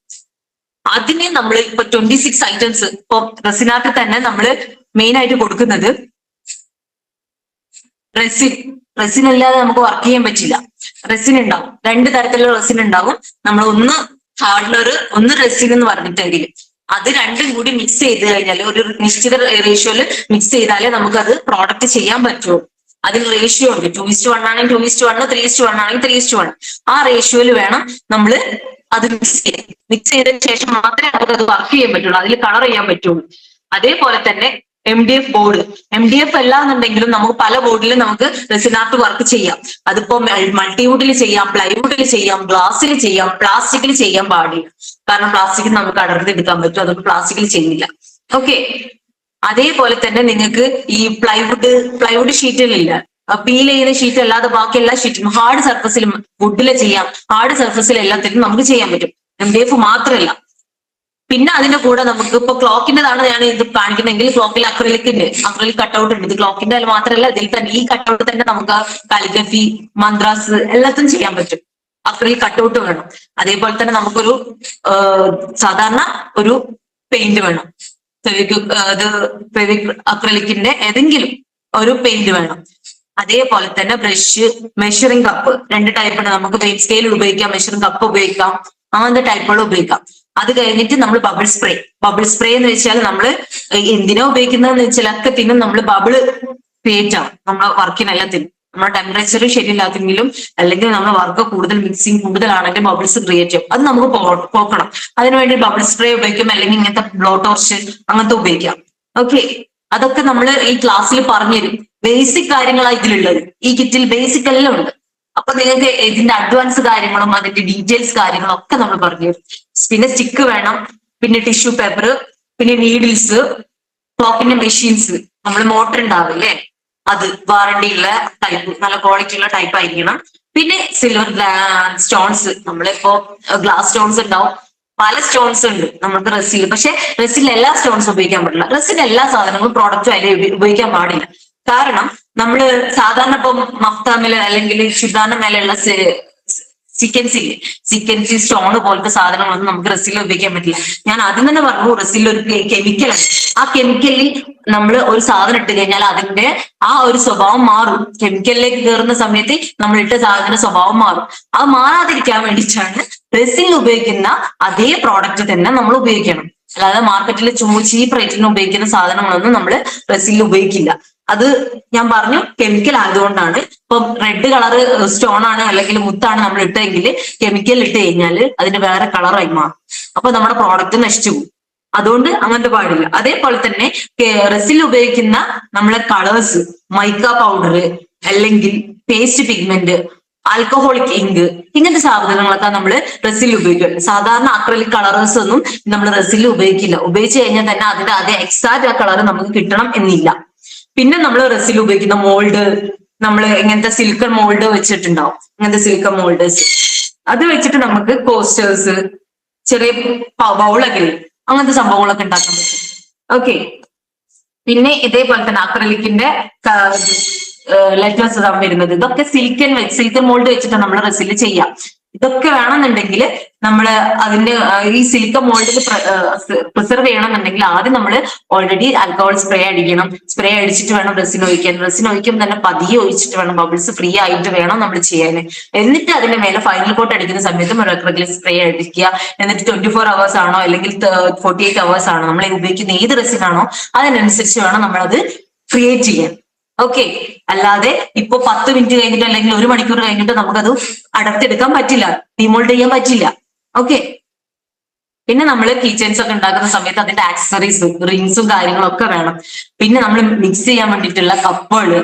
അതിന് നമ്മൾ ഇപ്പൊ 26 ഐറ്റംസ് ഇപ്പൊ റെസിൻ ആർട്ടിൽ തന്നെ നമ്മൾ മെയിൻ ആയിട്ട് കൊടുക്കുന്നത് റെസിൻ അല്ലാതെ നമുക്ക് വർക്ക് ചെയ്യാൻ പറ്റില്ല. റെസിൻ ഉണ്ടാവും, 2 തരത്തിലുള്ള റെസിൻ ഉണ്ടാവും. നമ്മൾ ഒന്ന് ഹാർഡ്വെയർ, ഒന്ന് റെസിൻ എന്ന് പറഞ്ഞിട്ടെങ്കിൽ അത് രണ്ടും കൂടി മിക്സ് ചെയ്ത് കഴിഞ്ഞാൽ ഒരു നിശ്ചിത റേഷ്യോയില് മിക്സ് ചെയ്താലേ നമുക്ക് അത് പ്രോഡക്റ്റ് ചെയ്യാൻ പറ്റുള്ളൂ. അതിന് റേഷ്യോ ഉണ്ട്. 2:1 ആണെങ്കിൽ 2:1, 3:1 ആണെങ്കിൽ 3:1. ആ റേഷ്യോയിൽ വേണം നമ്മൾ അത് മിക്സ് ചെയ്തതിന് ശേഷം മാത്രമേ നമുക്ക് അത് വർക്ക് ചെയ്യാൻ പറ്റുള്ളൂ, അതിൽ കളർ ചെയ്യാൻ പറ്റുള്ളൂ. അതേപോലെ തന്നെ MDF ബോർഡ്. MDF അല്ല എന്നുണ്ടെങ്കിലും നമുക്ക് പല ബോർഡിലും നമുക്ക് റെസിൻ ആർട്ട് വർക്ക് ചെയ്യാം. അതിപ്പോ മൾട്ടിവുഡിൽ ചെയ്യാം, പ്ലൈവുഡിൽ ചെയ്യാം, ഗ്ലാസ്സിൽ ചെയ്യാം, പ്ലാസ്റ്റിക്കിൽ ചെയ്യാൻ പാടില്ല. കാരണം പ്ലാസ്റ്റിക് നമുക്ക് അടർത്തിയെടുക്കാൻ പറ്റും, അതുകൊണ്ട് പ്ലാസ്റ്റിക്കിൽ ചെയ്യുന്നില്ല. ഓക്കെ. അതേപോലെ തന്നെ നിങ്ങൾക്ക് ഈ പ്ലൈവുഡ് ഷീറ്റിലില്ല, പീൽ ചെയ്യുന്ന ഷീറ്റ് അല്ലാതെ ബാക്കി എല്ലാ ഷീറ്റും ഹാർഡ് സർഫസിലും വുഡില് ചെയ്യാം, ഹാർഡ് സർഫസിൽ എല്ലാത്തിനും നമുക്ക് ചെയ്യാൻ പറ്റും. MDF മാത്രമല്ല. പിന്നെ അതിന്റെ കൂടെ നമുക്ക് ഇപ്പൊ ക്ലോക്കിന്റെതാണ് ഞാൻ ഇത് കാണിക്കുന്നെങ്കിൽ ക്ലോക്കിൽ അക്രലിക് കട്ടൗട്ട് ഉണ്ട്. ഇത് ക്ലോക്കിന്റെ മാത്രമല്ല, ഇതിൽ തന്നെ ഈ കട്ടൗട്ട് തന്നെ നമുക്ക് കാലിഗ്രഫി, മന്ത്രാസ് എല്ലാത്തിനും ചെയ്യാൻ പറ്റും. അക്രലിക് കട്ടൗട്ട് വേണം. അതേപോലെ തന്നെ നമുക്കൊരു സാധാരണ ഒരു പെയിന്റ് വേണം. അക്രലിക്കിന്റെ ഏതെങ്കിലും ഒരു പെയിന്റ് വേണം. അതേപോലെ തന്നെ ബ്രഷ്, മെഷറിംഗ് കപ്പ്, 2 ടൈപ്പ് ഉണ്ട്. നമുക്ക് വെയിറ്റ് സ്കെയിൽ ഉപയോഗിക്കാം, മെഷറിംഗ് കപ്പ് ഉപയോഗിക്കാം, അങ്ങനത്തെ ടൈപ്പുകൾ ഉപയോഗിക്കാം. അത് കഴിഞ്ഞിട്ട് നമ്മൾ ബബിൾ സ്പ്രേ എന്ന് വെച്ചാൽ നമ്മൾ എന്തിനാ ഉപയോഗിക്കുന്നതെന്ന് വെച്ചാൽ എല്ലാത്തിനും നമ്മൾ ബബിള് ക്രിയേറ്റ് ആവും. നമ്മളെ വർക്കിനെല്ലാത്തിനും നമ്മുടെ ടെമ്പറേച്ചർ ശരിയില്ലാത്തെങ്കിലും അല്ലെങ്കിൽ നമ്മുടെ വർക്ക് കൂടുതൽ മിക്സിങ് കൂടുതലാണെങ്കിൽ ബബിൾസ് ക്രിയേറ്റ് ചെയ്യും. അത് നമുക്ക് പോക്കണം. അതിനുവേണ്ടി ബബിൾ സ്പ്രേ ഉപയോഗിക്കും, അല്ലെങ്കിൽ ഇങ്ങനത്തെ ബ്ലോ ടോർച്ച് അങ്ങനത്തെ ഉപയോഗിക്കാം. ഓക്കെ. അതൊക്കെ നമ്മൾ ഈ ക്ലാസ്സിൽ പറഞ്ഞുതരും. ബേസിക് കാര്യങ്ങളാണ് ഇതിലുള്ളത്. ഈ കിറ്റിൽ ബേസിക് എല്ലാം ഉണ്ട്. അപ്പൊ നിങ്ങൾക്ക് ഇതിന്റെ അഡ്വാൻസ് കാര്യങ്ങളും അതിന്റെ ഡീറ്റെയിൽസ് കാര്യങ്ങളും ഒക്കെ നമ്മൾ പറഞ്ഞുതരും. പിന്നെ സ്റ്റിക്ക് വേണം, പിന്നെ ടിഷ്യൂ പേപ്പർ, പിന്നെ നീഡിൽസ്, ക്ലോക്കിന്റെ മെഷീൻസ്, നമ്മൾ മോട്ടർ ഉണ്ടാവില്ലേ അത്, വാറണ്ടി ഉള്ള ടൈപ്പ്, നല്ല ക്വാളിറ്റി ഉള്ള ടൈപ്പ് ആയിരിക്കണം. പിന്നെ സിൽവർ സ്റ്റോൺസ്, നമ്മളിപ്പോ ഗ്ലാസ് സ്റ്റോൺസ് ഉണ്ടാവും, പല സ്റ്റോൺസ് ഉണ്ട് നമുക്ക് റെസിൽ. പക്ഷെ റെസിൽ എല്ലാ സ്റ്റോൺസ് ഉപയോഗിക്കാൻ പാടില്ല. റെസിന്റെ എല്ലാ സാധനങ്ങളും പ്രോഡക്റ്റും അതിൽ ഉപയോഗിക്കാൻ പാടില്ല. കാരണം നമ്മള് സാധാരണ ഇപ്പം മഫ്താമില് അല്ലെങ്കിൽ ഷിദാന മേലെയുള്ള സീക്വൻസി സ്റ്റോൺ പോലത്തെ സാധനങ്ങളൊന്നും നമുക്ക് റെസിൽ ഉപയോഗിക്കാൻ പറ്റില്ല. ഞാൻ ആദ്യം തന്നെ പറഞ്ഞു, റെസിൽ ഒരു കെമിക്കലാണ്. ആ കെമിക്കലിൽ നമ്മൾ ഒരു സാധനം ഇട്ട് കഴിഞ്ഞാൽ അതിന്റെ ആ ഒരു സ്വഭാവം മാറും. കെമിക്കലിലേക്ക് കയറുന്ന സമയത്ത് നമ്മൾ ഇട്ട സാധനത്തിന്റെ സ്വഭാവം മാറും. അത് മാറാതിരിക്കാൻ വേണ്ടിയിട്ടാണ് റെസിൽ ഉപയോഗിക്കുന്ന അതേ പ്രോഡക്റ്റ് തന്നെ നമ്മൾ ഉപയോഗിക്കണം. അല്ലാതെ മാർക്കറ്റിൽ ചീപ്പ് റേറ്റിന് ഉപയോഗിക്കുന്ന സാധനങ്ങളൊന്നും നമ്മൾ റെസിൽ ഉപയോഗിക്കില്ല. അത് ഞാൻ പറഞ്ഞു കെമിക്കൽ ആയതുകൊണ്ടാണ്. ഇപ്പം റെഡ് കളർ സ്റ്റോൺ ആണ് അല്ലെങ്കിൽ മുത്താണ് നമ്മൾ ഇട്ടെങ്കിൽ കെമിക്കൽ ഇട്ട് കഴിഞ്ഞാൽ അതിന് വേറെ കളറായി മാറും. അപ്പൊ നമ്മുടെ പ്രോഡക്റ്റ് നശിച്ചു പോകും. അതുകൊണ്ട് അങ്ങനത്തെ പാടില്ല. അതേപോലെ തന്നെ റെസിൽ ഉപയോഗിക്കുന്ന നമ്മളെ കളേഴ്സ്, മൈക്ക പൗഡർ അല്ലെങ്കിൽ പേസ്റ്റ് പിഗ്മെന്റ്, ആൽക്കഹോളിക് ഇങ്ക്, ഇങ്ങനത്തെ സാധനങ്ങളൊക്കെ നമ്മൾ റെസിൽ ഉപയോഗിക്കും. സാധാരണ അക്രലിക് കളേഴ്സ് ഒന്നും നമ്മൾ റെസിൽ ഉപയോഗിക്കില്ല. ഉപയോഗിച്ച് കഴിഞ്ഞാൽ തന്നെ അതിന്റെ അതേ എക്സാക്റ്റ് ആ കളർ നമുക്ക് കിട്ടണം എന്നില്ല. പിന്നെ നമ്മൾ റെസിൽ ഉപയോഗിക്കുന്ന മോൾഡ്, നമ്മൾ ഇങ്ങനത്തെ സിലിക്കൺ മോൾഡ് വെച്ചിട്ടുണ്ടാവും. ഇങ്ങനത്തെ സിലിക്കൺ മോൾഡേഴ്സ്, അത് വെച്ചിട്ട് നമുക്ക് കോസ്റ്റേഴ്സ്, ചെറിയ ബൗളൊക്കെ, അങ്ങനത്തെ സംഭവങ്ങളൊക്കെ ഉണ്ടാക്കാൻ പറ്റും. ഓക്കെ. പിന്നെ ഇതേപോലെ തന്നെ അക്രലിക്കിന്റെ ലെറ്റേഴ്സ് വരുന്നത്, ഇതൊക്കെ സിലിക്കൺ മോൾഡ് വെച്ചിട്ട് നമ്മൾ റെസിൽ ചെയ്യാം. ഇതൊക്കെ വേണമെന്നുണ്ടെങ്കിൽ നമ്മൾ അതിന്റെ ഈ സിലിക്കൺ മോൾഡിൽ പ്രിസർവ് ചെയ്യണമെന്നുണ്ടെങ്കിൽ ആദ്യം നമ്മൾ ഓൾറെഡി ആൽക്കഹോൾ സ്പ്രേ അടിക്കണം. സ്പ്രേ അടിച്ചിട്ട് വേണം റെസിൻ ഒഴിക്കാൻ. റെസിൻ ഒഴിക്കുമ്പോൾ തന്നെ പതിയെ ഒഴിച്ചിട്ട് വേണം, ബബിൾസ് ഫ്രീ ആയിട്ട് വേണം നമ്മൾ ചെയ്യാൻ. എന്നിട്ട് അതിന്റെ മേലെ ഫൈനൽ കോട്ട് അടിക്കുന്ന സമയത്ത് റെഗുലർ സ്പ്രേ അടിക്കുക. എന്നിട്ട് 24 hours ആണോ അല്ലെങ്കിൽ 48 hours ആണോ നമ്മൾ ഉപയോഗിക്കുന്ന ഏത് റെസിൻ ആണോ അതിനനുസരിച്ച് വേണം നമ്മളത് ക്രിയേറ്റ് ചെയ്യാൻ. ഓക്കെ. അല്ലാതെ ഇപ്പൊ 10 മിനിറ്റ് കഴിഞ്ഞിട്ട് അല്ലെങ്കിൽ 1 മണിക്കൂർ കഴിഞ്ഞിട്ട് നമുക്കത് അടർത്തെടുക്കാൻ പറ്റില്ല, ഡിമോൾഡ് ചെയ്യാൻ പറ്റില്ല. ഓക്കെ. പിന്നെ നമ്മൾ കീച്ചെയിൻസ് ഒക്കെ ഉണ്ടാക്കുന്ന സമയത്ത് അതിന്റെ ആക്സസറീസ്, റിങ്സും കാര്യങ്ങളൊക്കെ വേണം. പിന്നെ നമ്മൾ മിക്സ് ചെയ്യാൻ വേണ്ടിയിട്ടുള്ള കപ്പുകള്,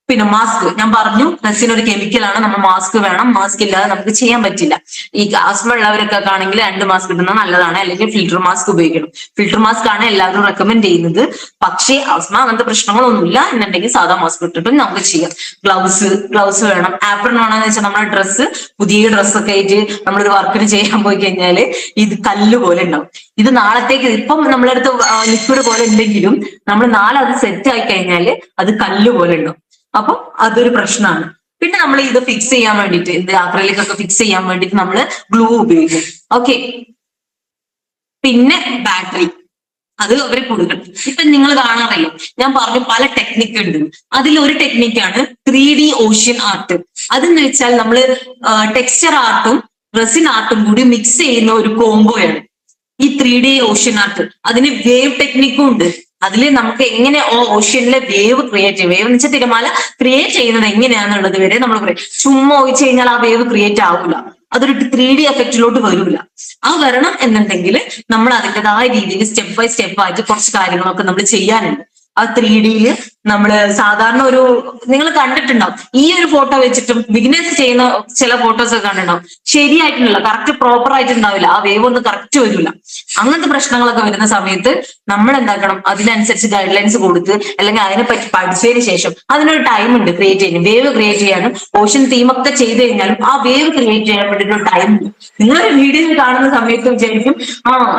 പിന്നെ മാസ്ക്. ഞാൻ പറഞ്ഞു റെസിൻ ഒരു കെമിക്കലാണ്, നമ്മൾ മാസ്ക് വേണം. മാസ്ക് ഇല്ലാതെ നമുക്ക് ചെയ്യാൻ പറ്റില്ല. ഈ ആസ്മ ഉള്ളവരൊക്കെ ആണെങ്കിൽ 2 മാസ്ക് ഇടുന്നത് നല്ലതാണ്, അല്ലെങ്കിൽ ഫിൽറ്റർ മാസ്ക് ഉപയോഗിക്കണം. ഫിൽറ്റർ മാസ്ക് ആണ് എല്ലാവരും റെക്കമെൻഡ് ചെയ്യുന്നത്. പക്ഷേ ആസ്മ അങ്ങനത്തെ പ്രശ്നങ്ങളൊന്നുമില്ല എന്നുണ്ടെങ്കിൽ സാധാ മാസ്ക് ഇട്ടിട്ടും നമുക്ക് ചെയ്യാം. ഗ്ലൗസ് വേണം. ആപ്രൺ വേണമെന്ന് വെച്ചാൽ നമ്മുടെ ഡ്രസ്സ്, പുതിയ ഡ്രസ്സൊക്കെ ആയിട്ട് നമ്മളൊരു വർക്കിന് ചെയ്യാൻ പോയി കഴിഞ്ഞാൽ ഇത് കല്ല് പോലെ ഉണ്ടാവും. ഇത് നാളത്തേക്ക് ഇപ്പം നമ്മളടുത്ത് ലിക്വിഡ് പോലെ ഉണ്ടെങ്കിലും നമ്മൾ നാളെ അത് സെറ്റ് ആയി കഴിഞ്ഞാൽ അത് കല്ല് പോലെ ഉണ്ടാവും. അപ്പൊ അതൊരു പ്രശ്നമാണ്. പിന്നെ നമ്മൾ ഇത് ഫിക്സ് ചെയ്യാൻ വേണ്ടിയിട്ട്, ഇത് അക്രലിക് ഒക്കെ ഫിക്സ് ചെയ്യാൻ വേണ്ടിയിട്ട് നമ്മൾ ഗ്ലൂ ഉപയോഗിക്കും. ഓക്കെ. പിന്നെ ബാറ്ററി, അത് അവരെ കൊടുക്കണം. ഇപ്പൊ നിങ്ങൾ കാണാറില്ല, ഞാൻ പറഞ്ഞു പല ടെക്നിക്ക് ഉണ്ട്. അതിലൊരു ടെക്നിക്കാണ് 3D ഓഷ്യൻ ആർട്ട്. അതെന്ന് വെച്ചാൽ നമ്മൾ ടെക്സ്ചർ ആർട്ടും റെസിൻ ആർട്ടും കൂടി മിക്സ് ചെയ്യുന്ന ഒരു കോംബോയാണ് ഈ 3D ഓഷ്യൻ ആർട്ട്. അതിന് വേവ് ടെക്നിക്കും ഉണ്ട്. അതിൽ നമുക്ക് എങ്ങനെ ഓഷ്യനിലെ വേവ് ക്രിയേറ്റ് ചെയ്യും, വേവ് എന്ന് വെച്ചാൽ തിരമാല ക്രിയേറ്റ് ചെയ്യുന്നത് എങ്ങനെയാണെന്നുള്ളത് വരെ നമ്മൾ പറയും. ചുമ്മാ ഒഴിച്ചു കഴിഞ്ഞാൽ ആ വേവ് ക്രിയേറ്റ് ആവില്ല, അതൊരു 3D എഫക്റ്റിലോട്ട് വരില്ല. ആ വരണം എന്നുണ്ടെങ്കിൽ നമ്മൾ അതിൻ്റെതായ രീതിയിൽ സ്റ്റെപ്പ് ബൈ സ്റ്റെപ്പ് ആയിട്ട് കുറച്ച് കാര്യങ്ങളൊക്കെ നമ്മൾ ചെയ്യാനുണ്ട്. ആ 3D നമ്മള് സാധാരണ ഒരു നിങ്ങൾ കണ്ടിട്ടുണ്ടാവും. ഈ ഒരു ഫോട്ടോ വെച്ചിട്ടും ബിഗിനേഴ്സ് ചെയ്യുന്ന ചില ഫോട്ടോസ് ഒക്കെ കണ്ടിട്ടുണ്ടാവും. ശരിയായിട്ടുണ്ടല്ലോ, കറക്റ്റ് പ്രോപ്പർ ആയിട്ടുണ്ടാവില്ല, ആ വേവ് ഒന്നും കറക്റ്റ് വരില്ല. അങ്ങനത്തെ പ്രശ്നങ്ങളൊക്കെ വരുന്ന സമയത്ത് നമ്മൾ എന്താക്കണം, അതിനനുസരിച്ച് ഗൈഡ് ലൈൻസ് കൊടുത്ത് അല്ലെങ്കിൽ അതിനെപ്പറ്റി പഠിച്ചതിന് ശേഷം അതിനൊരു ടൈം ഉണ്ട് ക്രിയേറ്റ് ചെയ്യാൻ. വേവ് ക്രിയേറ്റ് ചെയ്യാനും ഓഷൻ തീമൊക്കെ ചെയ്ത് കഴിഞ്ഞാലും ആ വേവ് ക്രിയേറ്റ് ചെയ്യാൻ വേണ്ടിയിട്ട് ഒരു ടൈം ഉണ്ട്. നിങ്ങളൊരു വീഡിയോയിൽ കാണുന്ന സമയത്ത് വിചാരിക്കും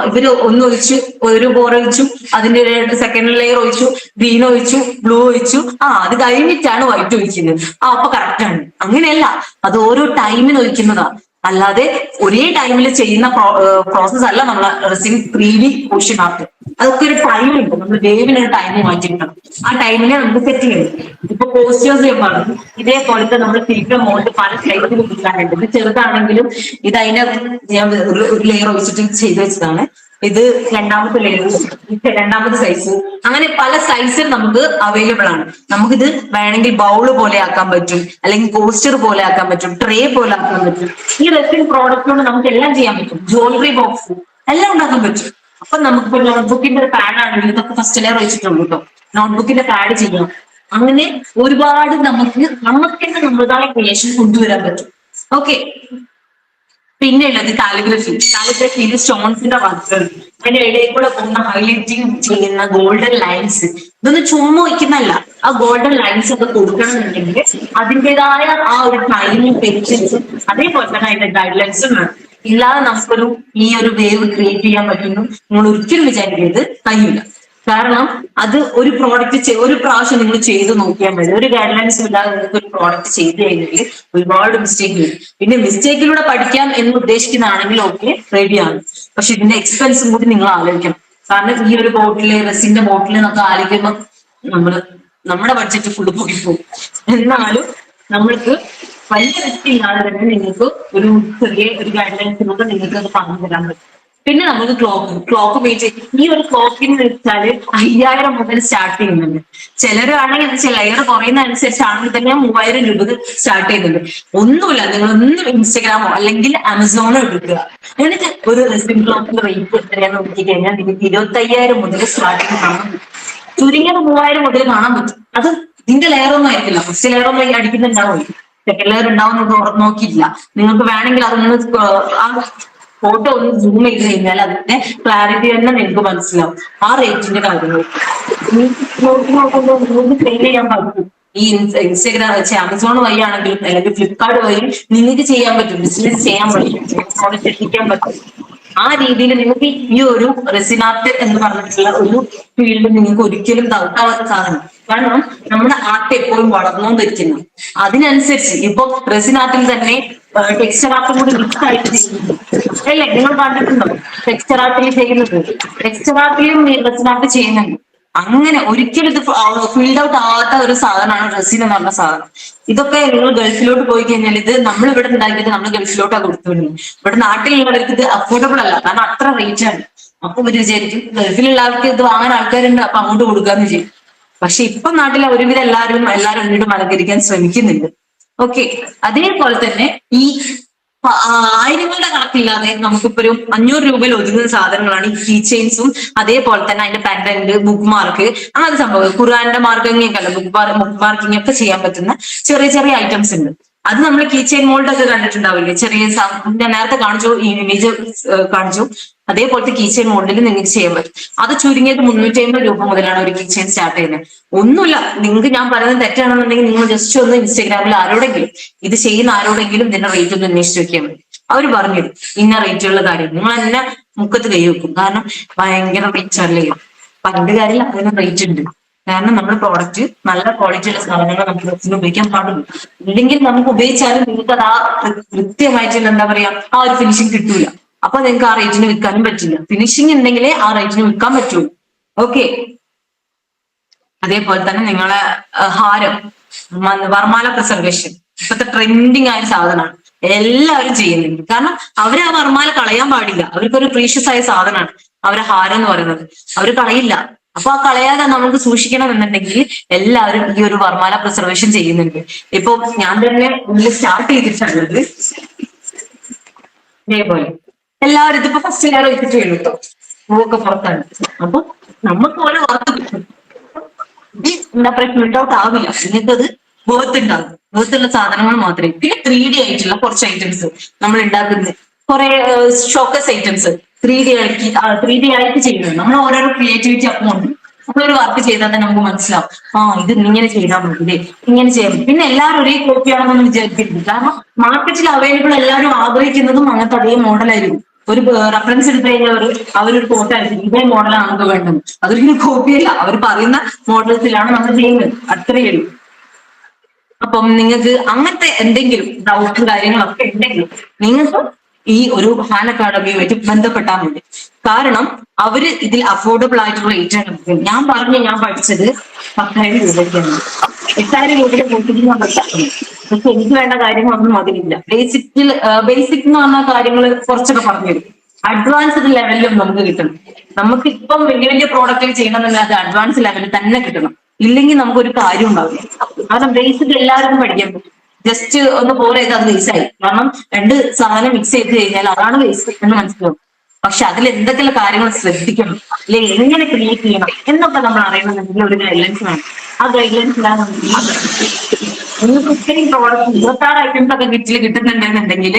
ഇവര് ഒന്നൊഴിച്ചു, ഒരു ബോർ ഒഴിച്ചു, അതിന്റെ സെക്കൻഡ് ലെയർ ഒഴിച്ചു, ഗ്രീൻ ഒഴിച്ചു, ബ്ലൂ ഒഴിച്ചു, അത് കഴിഞ്ഞിട്ടാണ് വൈറ്റ് ഒഴിക്കുന്നത്. അപ്പൊ കറക്റ്റ് ആണ്. അങ്ങനെയല്ല, അത് ഓരോ ടൈമിന് ഒഴിക്കുന്നതാ. അല്ലാതെ ഒരേ ടൈമിൽ ചെയ്യുന്ന പ്രോസസ് അല്ല നമ്മളെ റെസിൻ 3D ഓഷൻ ആർട്ട്. അതൊക്കെ ഒരു ടൈം ഉണ്ട്. നമ്മൾ വേവിന് ഒരു ടൈം മാറ്റിയിട്ടാണ് ആ ടൈമിനെ നമുക്ക് സെറ്റ് ചെയ്യുന്നത്. ഇപ്പൊ പോസ്റ്റേഴ്സ് ഞാൻ പറഞ്ഞു, ഇതേപോലത്തെ നമ്മൾ ഫിൽറ്റർ മോൾഡ് പല സൈസിൽ കിട്ടാനുണ്ട്. ഇത് ചെറുതാണെങ്കിലും ഇത് അതിനെ ഞാൻ ഒരു ലെയർ ഒഴിച്ചിട്ട് ചെയ്ത് വെച്ചതാണ്. ഇത് രണ്ടാമത്തെ ലെയർ, രണ്ടാമത്തെ സൈസ്, അങ്ങനെ പല സൈസിൽ നമുക്ക് അവൈലബിൾ ആണ്. നമുക്കിത് വേണമെങ്കിൽ ബൗള് പോലെ ആക്കാൻ പറ്റും, അല്ലെങ്കിൽ കോസ്റ്റർ പോലെ ആക്കാൻ പറ്റും, ട്രേ പോലെ ആക്കാൻ പറ്റും. ഈ റെസിൻ പ്രോഡക്റ്റ് കൊണ്ട് നമുക്ക് എല്ലാം ചെയ്യാൻ പറ്റും. ജ്വല്ലറി ബോക്സ് എല്ലാം ഉണ്ടാക്കാൻ പറ്റും. അപ്പൊ നമുക്കിപ്പോ നോട്ട്ബുക്കിന്റെ ഒരു പാഡ് ആണെങ്കിൽ ഇതൊക്കെ ഫസ്റ്റ് ലെയർ വെച്ചിട്ടുള്ളൂ കേട്ടോ. നോട്ട്ബുക്കിന്റെ പാഡ് ചെയ്യാം. അങ്ങനെ ഒരുപാട് നമുക്ക് തന്നെ നമ്മുടേതായ ക്രിയേഷൻ കൊണ്ടുവരാൻ പറ്റും. ഓക്കെ. പിന്നെ ഉള്ളത് കാലിഗ്രഫിയിൽ സ്റ്റോൺസിന്റെ വർക്കുകൾ, അതിന്റെ ഇടയിൽ കൂടെ പോകുന്ന ഹൈലൈറ്റിംഗ് ചെയ്യുന്ന ഗോൾഡൻ ലൈൻസ്, ഇതൊന്നും ചുമ്മാ വയ്ക്കുന്നല്ല. ആ ഗോൾഡൻ ലൈൻസ് ഒക്കെ കൊടുക്കണമെന്നുണ്ടെങ്കിൽ അതിൻ്റെതായ ആ ഒരു ടൈമും പേഷ്യൻസും അതേപോലെ തന്നെ അതിന്റെ ഗൈഡ് ലൈൻസും വേണം. ഇല്ലാതെ നമുക്കൊരു ഈ ഒരു വേവ് ക്രിയേറ്റ് ചെയ്യാൻ പറ്റുന്നു നിങ്ങൾ ഒരിക്കലും വിചാരിക്കരുത്, കഴിയില്ല. കാരണം അത് ഒരു പ്രോഡക്റ്റ് ഒരു പ്രാവശ്യം നിങ്ങൾ ചെയ്ത് നോക്കിയാൽ മതി. ഒരു ഗൈഡ് ലൈൻസ് ഇല്ലാതെ നിങ്ങൾക്ക് ഒരു പ്രോഡക്റ്റ് ചെയ്ത് കഴിഞ്ഞാൽ ഒരുപാട് മിസ്റ്റേക്ക് വരും. പിന്നെ മിസ്റ്റേക്കിലൂടെ പഠിക്കാം എന്ന് ഉദ്ദേശിക്കുന്നതാണെങ്കിൽ ഓക്കെ, റെഡിയാണ്. പക്ഷെ ഇതിന്റെ എക്സ്പെൻസും കൂടി നിങ്ങൾ ആലോചിക്കണം. കാരണം ഈ ഒരു ബോട്ടില്, റെസിന്റെ ബോട്ടിൽ എന്നൊക്കെ ആലോചിക്കുമ്പോൾ നമ്മുടെ ബഡ്ജറ്റ് ഫുള്ള് പോയിപ്പോകും. എന്നാലും നമ്മൾക്ക് വലിയ റിസ്ക് ഇല്ലാതെ തന്നെ നിങ്ങൾക്ക് ഒരു ചെറിയ ഒരു ഗൈഡ് ലൈൻസിലൂടെ നിങ്ങൾക്ക് അത് പറഞ്ഞു തരാൻ പറ്റും. പിന്നെ നമുക്ക് ക്ലോക്ക് പേജ്, ഈ ഒരു ക്ലോക്കിന് വെച്ചാല് 5000 മുതൽ സ്റ്റാർട്ട് ചെയ്യുന്നുണ്ട്. ചിലരാണെങ്കിൽ ലെയർ കുറയുന്ന അനുസരിച്ചാണെങ്കിൽ തന്നെ 3000 രൂപ സ്റ്റാർട്ട് ചെയ്യുന്നുണ്ട്. ഒന്നുമില്ല, നിങ്ങളൊന്നും ഇൻസ്റ്റഗ്രാമോ അല്ലെങ്കിൽ ആമസോണോ എടുക്കുക, എന്നിട്ട് ഒരു റെസിൻ ക്ലോക്കിന്റെ റേറ്റ് എത്രയാന്ന് നോക്കി കഴിഞ്ഞാൽ നിങ്ങൾക്ക് 25,000 മുതൽ സ്റ്റാർട്ടിങ് കാണാൻ പറ്റും. ചുരുങ്ങിയത് 3000 മുതൽ കാണാൻ പറ്റും. അത് ഇതിന്റെ ലെയർ ഒന്നും ആയിരിക്കില്ല. ഫസ്റ്റ് ലെയർ ഒന്നും അടിക്കുന്നുണ്ടാവും, സെക്കൻഡ് ലെയർ ഉണ്ടാവുന്നത് നോക്കിയില്ല. നിങ്ങൾക്ക് വേണമെങ്കിൽ അതൊന്ന് ആ ഫോട്ടോ ഒന്ന് സൂം ചെയ്ത് കഴിഞ്ഞാൽ അതിന്റെ ക്ലാരിറ്റി തന്നെ നിങ്ങൾക്ക് മനസ്സിലാവും. ആ റേറ്റിന്റെ കാര്യങ്ങൾ നോക്കി നോക്കുമ്പോൾ നിങ്ങൾക്ക് സെയിൽ ചെയ്യാൻ പറ്റും. ഈ ഇൻസ്റ്റഗ്രാം ആമസോൺ വഴി ആണെങ്കിലും അല്ലെങ്കിൽ ഫ്ലിപ്കാർട്ട് വഴി നിങ്ങൾക്ക് ചെയ്യാൻ പറ്റും, ബിസിനസ് ചെയ്യാൻ പറ്റും, പ്രോഡക്റ്റ് എത്തിക്കാൻ പറ്റും. ആ രീതിയിൽ നിങ്ങൾക്ക് ഈ ഒരു റെസിൻ ആർട്ട് എന്ന് പറഞ്ഞിട്ടുള്ള ഒരു ഫീൽഡ് നിങ്ങൾക്ക് ഒരിക്കലും ഡൗട്ടാവാത്ത സാധനം. കാരണം നമ്മുടെ ആർട്ട് എപ്പോഴും വളർന്നുകൊണ്ടിരിക്കുന്നു. അതിനനുസരിച്ച് ഇപ്പൊ റെസിൻ ആർട്ടിൽ തന്നെ ടെക്സ്ചർ ആർട്ടും കൂടി മിക്സ് ആയിട്ട് ചെയ്യുന്നു അല്ലേ? നിങ്ങൾ കണ്ടിട്ടുണ്ടോ ടെക്സ്ചർ ആർട്ടിൽ ചെയ്യുന്നത്? ടെക്സ്ചർ ആർട്ടിലും റെസിൻ ആർട്ട് ചെയ്യുന്നുണ്ട്. അങ്ങനെ ഒരിക്കലും ഇത് ഫീൽഡ് ഔട്ട് ആവാത്ത ഒരു സാധനമാണ് റെസിൻ എന്ന് പറഞ്ഞ സാധനം. ഇതൊക്കെ നിങ്ങൾ ഗൾഫിലോട്ട് പോയി കഴിഞ്ഞാൽ ഇത് നമ്മൾ ഇവിടെ ഉണ്ടാക്കിയിട്ട് നമ്മൾ ഗൾഫിലോട്ടാണ് കൊടുത്തുവിടുന്നത്. ഇവിടെ നാട്ടിലുള്ളവർക്ക് ഇത് അഫോർഡബിൾ അല്ല, കാരണം അത്ര റേറ്റ് ആണ്. അപ്പൊ ഇവര് വിചാരിക്കും ഗൾഫിലുള്ള ആൾക്ക് ഇത് വാങ്ങാൻ ആൾക്കാരുണ്ട്, അപ്പൊ അങ്ങോട്ട് കൊടുക്കാന്ന് ചെയ്യും. പക്ഷെ ഇപ്പൊ നാട്ടിലെ ഒരുവിധം എല്ലാവരും വീണ്ടും അലങ്കരിക്കാൻ ശ്രമിക്കുന്നുണ്ട്. ഓക്കെ. അതേപോലെ തന്നെ ഈ ആയിരങ്ങളുടെ കണക്കില്ലാതെ നമുക്കിപ്പോ ഒരു 500 രൂപയിൽ ഒതുങ്ങുന്ന സാധനങ്ങളാണ് ഈ കീ ചെയിൻസും, അതേപോലെ തന്നെ അതിന്റെ പെൻഡന്റ്, ബുക്ക് മാർക്ക്, അങ്ങനത്തെ സംഭവം. ഖുർആന്റെ മാർക്കിംഗ് ഒക്കെ അല്ല, ബുക്ക് മാർക്കിംഗ് ഒക്കെ ചെയ്യാൻ പറ്റുന്ന ചെറിയ ചെറിയ ഐറ്റംസ് ഉണ്ട്. അത് നമ്മൾ കീ ചെയിൻ മോൾഡ് ഒക്കെ കണ്ടിട്ടുണ്ടാവില്ലേ? ചെറിയ ഞാൻ നേരത്തെ കാണിച്ചു, ഈ ഇമേജ് കാണിച്ചു. അതേപോലത്തെ കീ ചെയിൻ മോഡലിൽ നിങ്ങൾക്ക് ചെയ്യാൻ പറ്റും. അത് ചുരുങ്ങിയത് 350 രൂപ മുതലാണ് ഒരു കീ ചെയിൻ സ്റ്റാർട്ട് ചെയ്യുന്നത്. ഒന്നുമില്ല, നിങ്ങൾക്ക് ഞാൻ പറയുന്നത് തെറ്റാണെന്നുണ്ടെങ്കിൽ നിങ്ങൾ ജസ്റ്റ് ഒന്ന് ഇൻസ്റ്റാഗ്രാമിൽ ആരോടെങ്കിലും, ഇത് ചെയ്യുന്ന ആരോടെങ്കിലും ഇതിന്റെ റേറ്റ് ഒന്ന് അന്വേഷിച്ച് വെക്കാൻ മതി. അവർ പറഞ്ഞിടും ഇന്ന റേറ്റുള്ള കാര്യം. നിങ്ങൾ എന്നെ മുക്കത്ത് കൈ വെക്കും, കാരണം ഭയങ്കര റേറ്റ് അല്ലേ. പണ്ട് കാര്യമില്ല, അതിന് റേറ്റ് ഉണ്ട്. കാരണം നമ്മുടെ പ്രോഡക്റ്റ് നല്ല ക്വാളിറ്റിയുള്ള സാധനങ്ങൾ നമുക്ക് ഉപയോഗിക്കാൻ പാടുള്ളൂ. ഇല്ലെങ്കിൽ നമുക്ക് ഉപയോഗിച്ചാലും നിങ്ങൾക്ക് അത് ആ കൃത്യമായിട്ടുള്ള എന്താ പറയാ ആ ഒരു ഫിനിഷിങ് കിട്ടൂല. അപ്പൊ നിങ്ങൾക്ക് ആ റേറ്റിന് വിൽക്കാനും പറ്റില്ല. ഫിനിഷിംഗ് ഉണ്ടെങ്കിലേ ആ റേറ്റിന് വിൽക്കാൻ പറ്റുള്ളൂ. ഓക്കെ. അതേപോലെ തന്നെ നിങ്ങളെ ഹാരം, വർമാല പ്രിസർവേഷൻ ഇപ്പത്തെ ട്രെൻഡിങ് ആയ സാധനമാണ്. എല്ലാവരും ചെയ്യുന്നുണ്ട്. കാരണം അവർ ആ വർമാല കളയാൻ പാടില്ല. അവർക്കൊരു പ്രീഷ്യസ് ആയ സാധനമാണ് അവരെ ഹാരം എന്ന് പറയുന്നത്. അവർ കളയില്ല. അപ്പൊ ആ കളയാതെ നമുക്ക് സൂക്ഷിക്കണം എന്നുണ്ടെങ്കിൽ എല്ലാവരും ഈ ഒരു വർമാല പ്രിസർവേഷൻ ചെയ്യുന്നുണ്ട്. ഇപ്പൊ ഞാൻ തന്നെ ഉള്ളിൽ സ്റ്റാർട്ട് ചെയ്തിട്ടുള്ളത് ഇതേപോലെ എല്ലാവരും ഇതിപ്പോ ഫസ്റ്റ് ലെയർ വെച്ചിട്ട് കേട്ടോ, പൂവൊക്കെ പുറത്താണ്. അപ്പൊ നമുക്ക് ഓരോ വർക്ക് കിട്ടും. ഇത് എന്താ പറയുക പ്രിന്റ് ഔട്ട് ആവില്ല, നിങ്ങൾക്ക് അത് വേർത്ത് ഉണ്ടാകും. വേർത്തുള്ള സാധനങ്ങൾ മാത്രമേ. പിന്നെ 3D ആയിട്ടുള്ള കുറച്ച് ഐറ്റംസ് നമ്മൾ ഉണ്ടാക്കുന്നത്, കുറെ ഷോക്കസ് ഐറ്റംസ് 3D ആയിട്ട് ചെയ്യുന്നത്. നമ്മൾ ഓരോരോ ക്രിയേറ്റിവിറ്റി അപ്പം ഉണ്ട്. നമ്മളൊരു വർക്ക് ചെയ്താൽ തന്നെ നമുക്ക് മനസ്സിലാവും, ഇത് ഇങ്ങനെ ചെയ്താൽ മതി, ഇങ്ങനെ ചെയ്യാം. പിന്നെ എല്ലാവരും ഒരേ കോപ്പിയാണെന്നൊന്നും വിചാരിക്കരുത്. കാരണം മാർക്കറ്റിൽ അവൈലബിൾ എല്ലാവരും ആഗ്രഹിക്കുന്നതും അങ്ങനത്തെ അതേ മോഡലായിരിക്കും. ഒരു റെഫറൻസ് എടുത്തു കഴിഞ്ഞാൽ അവരൊരു ഫോട്ടോ ആയിരിക്കും, ഇതേ മോഡലാണ് നമുക്ക് വേണ്ടത്. അതൊരിക്കലും കോപ്പിയല്ല, അവർ പറയുന്ന മോഡൽസിലാണ് നമ്മൾ ചെയ്യുന്നത്, അത്രയേ ഉള്ളൂ. അപ്പം നിങ്ങൾക്ക് അങ്ങനത്തെ എന്തെങ്കിലും ഡൗട്ട് കാര്യങ്ങളൊക്കെ ഉണ്ടെങ്കിൽ നിങ്ങൾക്ക് ഈ ഒരു ഹാൻ അക്കാഡമിയുമായിട്ട് ബന്ധപ്പെട്ടാൽ മതി. കാരണം അവര് ഇതിൽ അഫോർഡബിൾ ആയിട്ടുള്ള ഏറ്റവും ഞാൻ പഠിച്ചത് 10,000 രൂപയ്ക്കാണ്. 8,000 രൂപയുടെ കൂട്ടിൽ ഞാൻ പഠിച്ചിട്ടുണ്ട്. പക്ഷെ എനിക്ക് വേണ്ട കാര്യങ്ങളൊന്നും അതിലില്ല. ബേസിക് എന്ന് പറഞ്ഞ കാര്യങ്ങൾ കുറച്ചൊക്കെ പറഞ്ഞു തരും. അഡ്വാൻസ്ഡ് ലെവലിലും നമുക്ക് കിട്ടണം. നമുക്ക് ഇപ്പം വലിയ വലിയ പ്രോഡക്റ്റുകൾ ചെയ്യണമെന്നുണ്ടെങ്കിൽ അത് അഡ്വാൻസ് ലെവലിൽ തന്നെ കിട്ടണം. ഇല്ലെങ്കിൽ നമുക്കൊരു കാര്യം ഉണ്ടാവില്ല. കാരണം ബേസിക് എല്ലാവർക്കും പഠിക്കാൻ പറ്റും. ജസ്റ്റ് ഒന്ന് പോലെ ചെയ്ത് അത് വേസ്റ്റായി. കാരണം രണ്ട് സാധനം മിക്സ് ചെയ്ത് കഴിഞ്ഞാൽ അതാണ് വേസ്റ്റ് എന്ന് മനസ്സിലാവും. പക്ഷെ അതിൽ എന്തൊക്കെയുള്ള കാര്യങ്ങൾ ശ്രദ്ധിക്കണം, അല്ലെ എങ്ങനെ ക്രിയേറ്റ് ചെയ്യണം എന്നൊക്കെ നമ്മൾ അറിയണമെന്നുണ്ടെങ്കിൽ ഒരു ഗൈഡ്ലൈൻസ് വേണം. ആ ഗൈഡ്ലൈൻസ് ഇല്ലാതെ നിങ്ങൾക്ക് ഇത്രയും പ്രോഡക്റ്റ് 26 ഐറ്റംസ് ഒക്കെ കിറ്റിൽ കിട്ടുന്നുണ്ടെന്നുണ്ടെങ്കിൽ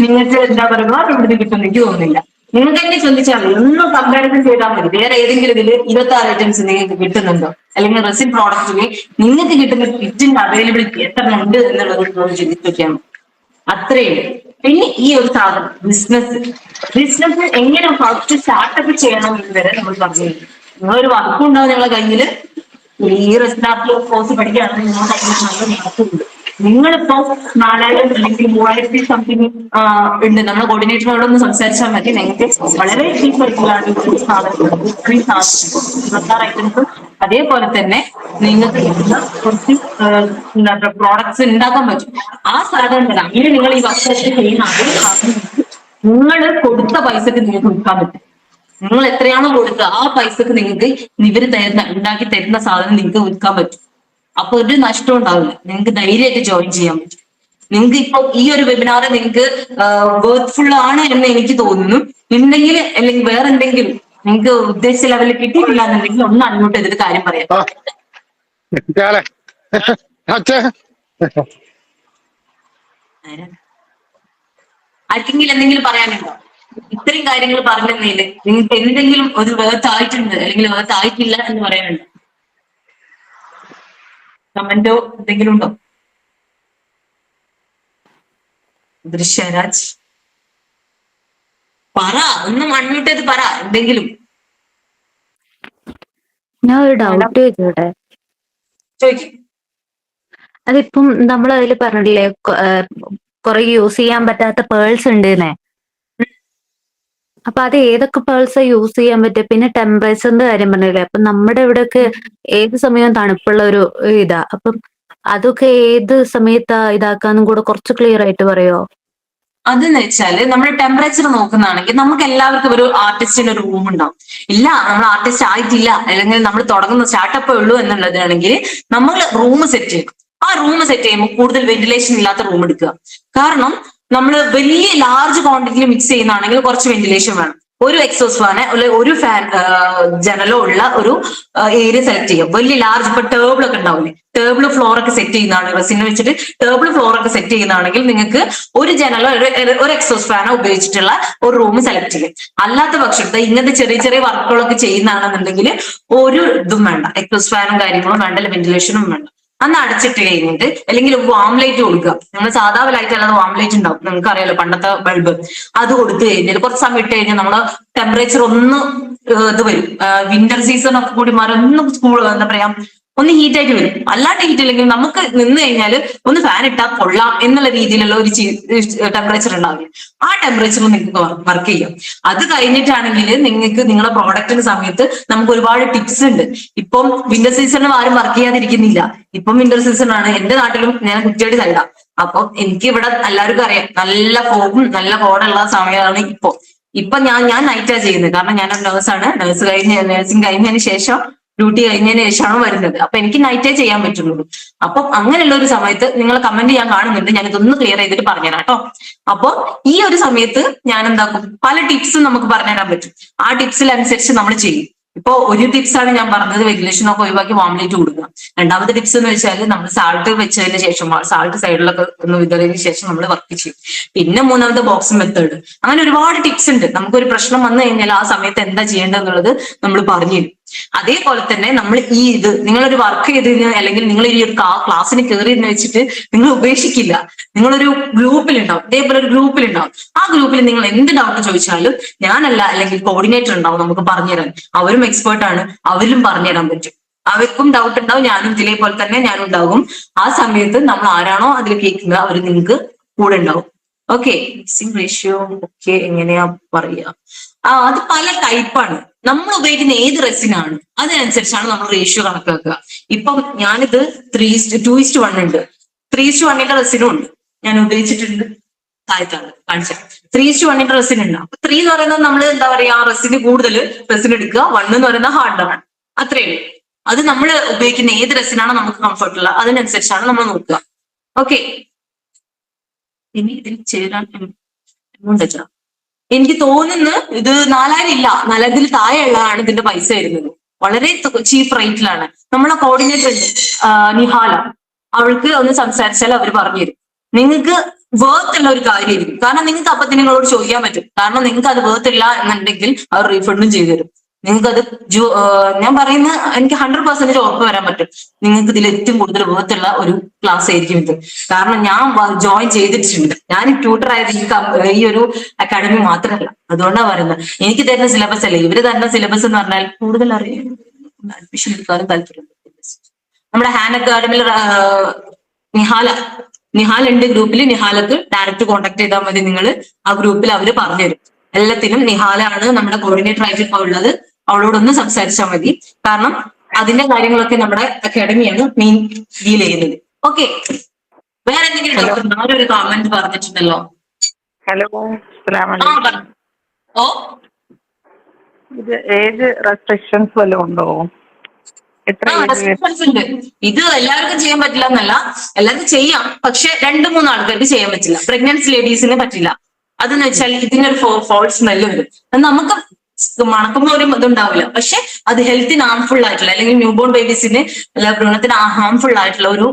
നിങ്ങൾക്ക് എന്താ പറയുക ഇവിടുന്ന് കിട്ടുമെന്ന് എനിക്ക് തോന്നുന്നില്ല. നിങ്ങൾക്ക് തന്നെ ചിന്തിച്ചാൽ മതി, ഒന്നും കമ്പാരിസൺ ചെയ്താൽ മതി. വേറെ ഏതെങ്കിലും ഇതിൽ 26 ഐറ്റംസ് നിങ്ങൾക്ക് കിട്ടുന്നുണ്ടോ, അല്ലെങ്കിൽ റെസിൻ പ്രോഡക്റ്റിൽ നിങ്ങൾക്ക് കിട്ടുന്ന കിറ്റിന്റെ അവൈലബിലിറ്റി എത്ര ഉണ്ട് എന്നുള്ളത് ചിന്തിച്ചൊക്കെയാണ്. അത്രയും. പിന്നെ ഈ ഒരു സാധനം ബിസിനസ് എങ്ങനെ ഫസ്റ്റ് സ്റ്റാർട്ടപ്പ് ചെയ്യണം എന്ന് വരെ നമ്മൾ പറഞ്ഞു തരും. നിങ്ങളൊരു വർക്കും ഉണ്ടാവും നിങ്ങളെ കയ്യിൽ. ഈ റെസിഡാർട്ട് കോഴ്സ് പഠിക്കുകയാണെങ്കിൽ നിങ്ങളുടെ കയ്യിൽ നല്ല നടക്കുന്നുണ്ട്. നിങ്ങളിപ്പോ 4,000 അല്ലെങ്കിൽ 3,000 സംതിങ് ഉണ്ട്. നമ്മുടെ കോർഡിനേറ്ററിനോട് ഒന്ന് സംസാരിച്ചാൽ മതി. നിങ്ങൾക്ക് വളരെ ചീപ്പ് ആയിട്ടുള്ളതാണ് ഇത്രയും സാധനങ്ങൾ. 26 ഐറ്റംസും അതേപോലെ തന്നെ നിങ്ങൾക്ക് കുറച്ച് എന്താ പറയുക പ്രോഡക്ട്സ് ഉണ്ടാക്കാൻ പറ്റും. ആ സാധനം തന്നെ അങ്ങനെ നിങ്ങൾ ഈ വർഷത്തിൽ ചെയ്യുന്ന അതേ സാധനം നിങ്ങൾ കൊടുത്ത പൈസക്ക് നിങ്ങൾക്ക് വിൽക്കാൻ പറ്റും. നിങ്ങൾ എത്രയാണോ കൊടുക്കുക ആ പൈസക്ക് നിങ്ങൾക്ക് ഇവര് ഉണ്ടാക്കി തരുന്ന സാധനം നിങ്ങൾക്ക് വിൽക്കാൻ പറ്റും. അപ്പൊ ഒരു നഷ്ടം ഉണ്ടാവില്ല. നിങ്ങൾക്ക് ധൈര്യമായിട്ട് ജോയിൻ ചെയ്യാൻ പറ്റും. നിങ്ങൾക്ക് ഇപ്പൊ ഈ ഒരു വെബിനാർ നിങ്ങൾക്ക് വേർത്ത്ഫുൾ ആണ് എന്ന് എനിക്ക് തോന്നുന്നു. ഉണ്ടെങ്കിൽ അല്ലെങ്കിൽ വേറെ എന്തെങ്കിലും നിങ്ങൾക്ക് ഉദ്ദേശിച്ച ലെവലിൽ കിട്ടിയിട്ടില്ല എന്നുണ്ടെങ്കിൽ ഒന്ന് അൺമ്യൂട്ട് ചെയ്തിട്ട് കാര്യം പറയാം. ആർക്കെങ്കിലും എന്തെങ്കിലും പറയാനുണ്ടോ? ഇത്രയും കാര്യങ്ങൾ പറഞ്ഞതിൽ നിങ്ങൾക്ക് എന്തെങ്കിലും ഒരു വേർത്ത് ആയിട്ടുണ്ട് അല്ലെങ്കിൽ വേർത്ത് ആയിട്ടില്ല എന്ന് പറയാനുണ്ടോ? കമന്റോ എന്തെങ്കിലും ഉണ്ടോ? ദൃശ്യരാജ് പറ, ഒന്നും അൺമ്യൂട്ട് ചെയ്ത് പറ എന്തെങ്കിലും. ഞാൻ ഒരു ഡൗട്ട് ചോദിച്ചോട്ടെ? ചോദിക്കും. അതിപ്പം നമ്മൾ അതിൽ പറഞ്ഞില്ലേ കുറെ യൂസ് ചെയ്യാൻ പറ്റാത്ത പേൾസ് ഉണ്ടെന്നേ. അപ്പൊ അത് ഏതൊക്കെ പേൾസാ യൂസ് ചെയ്യാൻ പറ്റുക? പിന്നെ ടെമ്പറേച്ചറിന്റെ കാര്യം പറഞ്ഞില്ലേ, അപ്പൊ നമ്മുടെ ഇവിടെയൊക്കെ ഏത് സമയവും തണുപ്പുള്ള ഒരു ഇതാ. അപ്പം അതൊക്കെ ഏത് സമയത്താ ഇതാക്കാന്നും കൂടെ കുറച്ച് ക്ലിയർ ആയിട്ട് പറയോ? അതെന്ന് വെച്ചാല് നമ്മുടെ ടെമ്പറേച്ചർ നോക്കുന്നതാണെങ്കിൽ നമുക്ക് എല്ലാവർക്കും ഒരു ആർട്ടിസ്റ്റിന് ഒരു റൂം ഉണ്ടാവും. ഇല്ല നമ്മൾ ആർട്ടിസ്റ്റ് ആയിട്ടില്ല അല്ലെങ്കിൽ നമ്മൾ തുടങ്ങുന്ന സ്റ്റാർട്ടപ്പേ ഉള്ളൂ എന്നുള്ളതാണെങ്കിൽ നമ്മൾ റൂം സെറ്റ് ചെയ്യും. ആ റൂം സെറ്റ് ചെയ്യുമ്പോൾ കൂടുതൽ വെന്റിലേഷൻ ഇല്ലാത്ത റൂം എടുക്കുക. കാരണം നമ്മൾ വലിയ ലാർജ് ക്വാണ്ടിറ്റിയിൽ മിക്സ് ചെയ്യുന്നതാണെങ്കിൽ കുറച്ച് വെന്റിലേഷൻ വേണം. ഒരു എക്സോസ് ഫാന് ഒരു ഫാൻ ജനലോ ഉള്ള ഒരു ഏരിയ സെലക്ട് ചെയ്യുക. വലിയ ലാർജ് ഇപ്പൊ ടേബിൾ ഒക്കെ ഉണ്ടാവില്ലേ, ടേബിൾ ഫ്ലോർ ഒക്കെ സെറ്റ് ചെയ്യുന്നതാണ് റെസിന് വെച്ചിട്ട് ടേബിൾ ഫ്ലോർ ഒക്കെ സെറ്റ് ചെയ്യുന്നതാണെങ്കിൽ നിങ്ങൾക്ക് ഒരു ജനലോ ഒരു എക്സോസ് ഫാനോ ഉപയോഗിച്ചിട്ടുള്ള ഒരു റൂം സെലക്ട് ചെയ്യും. അല്ലാത്ത പക്ഷത്തെ ഇങ്ങനത്തെ ചെറിയ ചെറിയ വർക്കുകളൊക്കെ ചെയ്യുന്നതാണെന്നുണ്ടെങ്കിൽ ഒരു ഇതും വേണ്ട, എക്സോസ് ഫാനും കാര്യങ്ങളും വേണ്ട, വെന്റിലേഷനും വേണ്ട. അന്ന് അടച്ചിട്ട് കഴിഞ്ഞിട്ട് അല്ലെങ്കിൽ വാം ലൈറ്റ് കൊടുക്കുക. നമ്മൾ സാധാ ലൈറ്റ് അല്ലാതെ വാം ലൈറ്റ് ഉണ്ടാവും, നിങ്ങൾക്ക് അറിയാലോ പണ്ടത്തെ ബൾബ്. അത് കൊടുത്തു കഴിഞ്ഞാൽ കുറച്ച് സമയം ഇട്ട് കഴിഞ്ഞാൽ നമ്മള് ടെമ്പറേച്ചർ ഒന്ന് ഇത് വരും. വിന്റർ സീസൺ ഒക്കെ കൂടി മാറി ഒന്ന് എന്താ പറയാ ഒന്ന് ഹീറ്റ് ആയിട്ട് വരും. അല്ലാണ്ട് ഹീറ്റ് ഇല്ലെങ്കിൽ നമുക്ക് നിന്ന് കഴിഞ്ഞാൽ ഒന്ന് ഫാൻ ഇട്ടാൽ കൊള്ളാം എന്നുള്ള രീതിയിലുള്ള ഒരു ടെമ്പറേച്ചർ ഉണ്ടാവില്ല. ആ ടെമ്പറേച്ചർ നിങ്ങൾക്ക് വർക്ക് ചെയ്യാം. അത് കഴിഞ്ഞിട്ടാണെങ്കിൽ നിങ്ങൾക്ക് നിങ്ങളുടെ പ്രോഡക്റ്റിന്റെ സമയത്ത് നമുക്ക് ഒരുപാട് ടിപ്സ് ഉണ്ട്. ഇപ്പം വിന്റർ സീസണിൽ ആരും വർക്ക് ചെയ്യാതിരിക്കുന്നില്ല. ഇപ്പം വിന്റർ സീസൺ ആണ്. എന്റെ നാട്ടിലും ഞാൻ കുറ്റിയാടി സൈഡാ. അപ്പൊ എനിക്ക് ഇവിടെ എല്ലാവർക്കും അറിയാം നല്ല ഫോഗും നല്ല കോടുള്ള സമയമാണ് ഇപ്പൊ ഞാൻ നൈറ്റാ ചെയ്യുന്നത്. കാരണം ഞാനൊരു നേഴ്സാണ്. നേഴ്സിംഗ് കഴിഞ്ഞതിന് ശേഷം ഡ്യൂട്ടി കഴിഞ്ഞതിന് ശേഷമാണ് വരുന്നത്. അപ്പൊ എനിക്ക് നൈറ്റേ ചെയ്യാൻ പറ്റുള്ളൂ. അപ്പം അങ്ങനെയുള്ള ഒരു സമയത്ത് നിങ്ങൾ കമന്റ് ഞാൻ കാണുന്നുണ്ട്, ഞാൻ ഇതൊന്ന് ക്ലിയർ ചെയ്തിട്ട് പറഞ്ഞുതരാം കേട്ടോ. അപ്പൊ ഈ ഒരു സമയത്ത് ഞാൻ എന്താക്കും, പല ടിപ്സും നമുക്ക് പറഞ്ഞുതരാൻ പറ്റും. ആ ടിപ്സിലനുസരിച്ച് നമ്മൾ ചെയ്യും. ഇപ്പൊ ഒരു ടിപ്സ് ആണ് ഞാൻ പറഞ്ഞത്, വെന്റിലേഷൻ ഒക്കെ ഒഴിവാക്കി വാംലേറ്റ് കൊടുക്കുക. രണ്ടാമത്തെ ടിപ്സ് എന്ന് വെച്ചാൽ നമ്മൾ സാൾട്ട് വെച്ചതിന് ശേഷം സാൾട്ട് സൈഡിലൊക്കെ ഒന്ന് വിതറിയതിനു ശേഷം നമ്മൾ വർക്ക് ചെയ്യും. പിന്നെ മൂന്നാമത്തെ ബോക്സിംഗ് മെത്തേഡ്. അങ്ങനെ ഒരുപാട് ടിപ്സ് ഉണ്ട്. നമുക്കൊരു പ്രശ്നം വന്നു കഴിഞ്ഞാൽ ആ സമയത്ത് എന്താ ചെയ്യേണ്ടതെന്നുള്ളത് നമ്മൾ പറഞ്ഞു തരും. അതേപോലെ തന്നെ നമ്മൾ നിങ്ങളൊരു വർക്ക് ചെയ്ത് അല്ലെങ്കിൽ നിങ്ങൾ ഈ ഒരു ക്ലാസ്സിന് കയറി എന്ന് വെച്ചിട്ട് നിങ്ങൾ ഉപേക്ഷിക്കില്ല. നിങ്ങളൊരു ഗ്രൂപ്പിലുണ്ടാവും, ഇതേപോലെ ഒരു ഗ്രൂപ്പിലുണ്ടാവും. ആ ഗ്രൂപ്പിൽ നിങ്ങൾ എന്ത് ഡൗട്ട് ചോദിച്ചാലും ഞാനല്ല അല്ലെങ്കിൽ കോർഡിനേറ്റർ ഉണ്ടാവും നമുക്ക് പറഞ്ഞുതരാൻ. അവരും എക്സ്പേർട്ട് ആണ്, അവരും പറഞ്ഞുതരാൻ പറ്റും. അവർക്കും ഡൗട്ട് ഉണ്ടാവും, ഞാനും ഇതേപോലെ തന്നെ ഞാനും ഉണ്ടാകും. ആ സമയത്ത് നമ്മൾ ആരാണോ അതിൽ കേൾക്കുന്നത് അവർ നിങ്ങൾക്ക് കൂടെ ഉണ്ടാവും. ഓക്കെ, മിക്സിംഗ് റേഷ്യോ ഒക്കെ എങ്ങനെയാ പറയാ? അത് പല ടൈപ്പാണ്. നമ്മൾ ഉപയോഗിക്കുന്ന ഏത് റെസിനാണ് അതിനനുസരിച്ചാണ് നമ്മൾ റേഷ്യോ കണക്കാക്കുക. ഇപ്പം ഞാനിത് 3:2:1 ഉണ്ട്. 3:1 റെസിനും ഉണ്ട്, ഞാൻ ഉപയോഗിച്ചിട്ടുണ്ട്. താഴത്താണ് കാണിച്ചത്. 3:1 റെസിൻ ഉണ്ട്. അപ്പൊ 3 എന്ന് പറയുന്നത് നമ്മൾ എന്താ പറയാ, റെസിന് കൂടുതൽ റെസിൻ എടുക്കുക. 1 എന്ന് പറയുന്നത് ഹാർഡാണ്. അത്രയേ ഉള്ളൂ. അത് നമ്മൾ ഉപയോഗിക്കുന്ന ഏത് റെസിനാണോ നമുക്ക് കംഫർട്ട് ഉള്ള അതിനനുസരിച്ചാണ് നമ്മൾ നോക്കുക. ഓക്കെ, ഇനി ഇതിൽ ചേരാൻ എനിക്ക് തോന്നുന്നു ഇത് 4,000 ഇല്ല, 4,000 താഴെയുള്ളതാണ് ഇതിന്റെ പൈസ വരുന്നത്. വളരെ ചീപ്പ് റേറ്റിലാണ്. നമ്മളെ കോർഡിനേറ്റർ ഉണ്ട് നിഹാല, അവൾക്ക് ഒന്ന് സംസാരിച്ചാൽ അവർ പറഞ്ഞു തരും. നിങ്ങൾക്ക് വേർത്ത് ഉള്ള ഒരു കാര്യമായിരിക്കും. കാരണം നിങ്ങൾക്ക് അപ്പൊ നിങ്ങളോട് ചോദിക്കാൻ പറ്റും. കാരണം നിങ്ങൾക്ക് അത് വേർത്ത് ഇല്ല എന്നുണ്ടെങ്കിൽ അവർ റീഫണ്ടും ചെയ്തു തരും. നിങ്ങൾക്കത് ഞാൻ പറയുന്ന എനിക്ക് 100% ഉറപ്പ് വരാൻ പറ്റും. നിങ്ങൾക്ക് ഇതിൽ ഏറ്റവും കൂടുതൽ വേർത്തുള്ള ഒരു ക്ലാസ് ആയിരിക്കും ഇത്. കാരണം ഞാൻ ജോയിൻ ചെയ്തിട്ടുണ്ട്. ഞാൻ ട്യൂട്ടർ ആയത് ഈ ഒരു അക്കാഡമി മാത്രമല്ല. അതുകൊണ്ടാണ് പറയുന്നത്. എനിക്ക് തരുന്ന സിലബസ് അല്ലേ, ഇവര് തരുന്ന സിലബസ് എന്ന് പറഞ്ഞാൽ കൂടുതൽ അറിയാൻ അഡ്മിഷൻ എടുക്കാനും താല്പര്യമുണ്ട്. നമ്മുടെ ഹാൻ അക്കാഡമിയിൽ നിഹാൽ ഉണ്ട് ഗ്രൂപ്പിൽ. നിഹാലക്ക് ഡയറക്റ്റ് കോൺടാക്ട് ചെയ്താൽ മതി. നിങ്ങൾ ആ ഗ്രൂപ്പിൽ അവര് പറഞ്ഞുതരും എല്ലാത്തിനും. നിഹാലാണ് നമ്മുടെ കോർഡിനേറ്റർ ആയിട്ട് ഇപ്പോൾ ഉള്ളത്. അവളോടൊന്ന് സംസാരിച്ചാൽ മതി. കാരണം അതിന്റെ കാര്യങ്ങളൊക്കെ നമ്മുടെ അക്കാഡമിയാണ് മെയിൻ ഡീൽ ചെയ്യുന്നത്. ഓക്കെ, വേറെ എന്തെങ്കിലും ഒരു കമന്റ് പറഞ്ഞിട്ടുണ്ടല്ലോ. ഹലോ, ഓ ഇത് ഏജ് റെസ്ട്രിക്ഷൻസ് വല്ലതും ഉണ്ടോ? റെസ്ട്രിക്ഷൻസ് ഉണ്ട്. ഇത് എല്ലാവർക്കും ചെയ്യാൻ പറ്റില്ല എന്നല്ല, എല്ലാവർക്കും ചെയ്യാം. പക്ഷെ 2-3 ആൾക്കാർക്ക് ചെയ്യാൻ പറ്റില്ല. പ്രഗ്നൻസി ലേഡീസിന് പറ്റില്ല. അതെന്ന് വെച്ചാൽ ഇതിനൊരു ഫോൾസ് സ്മെല്ല് വരും. നമുക്ക് മണക്കുമ്പോൾ ഒരു ഇതുണ്ടാവില്ല. പക്ഷെ അത് ഹെൽത്തിന് ഹാംഫുൾ ആയിട്ടുള്ള അല്ലെങ്കിൽ ന്യൂ ബോൺ ബേബീസിന് അല്ല ഭ്രൂണത്തിന് ഹാംഫുൾ ആയിട്ടുള്ള ഒരു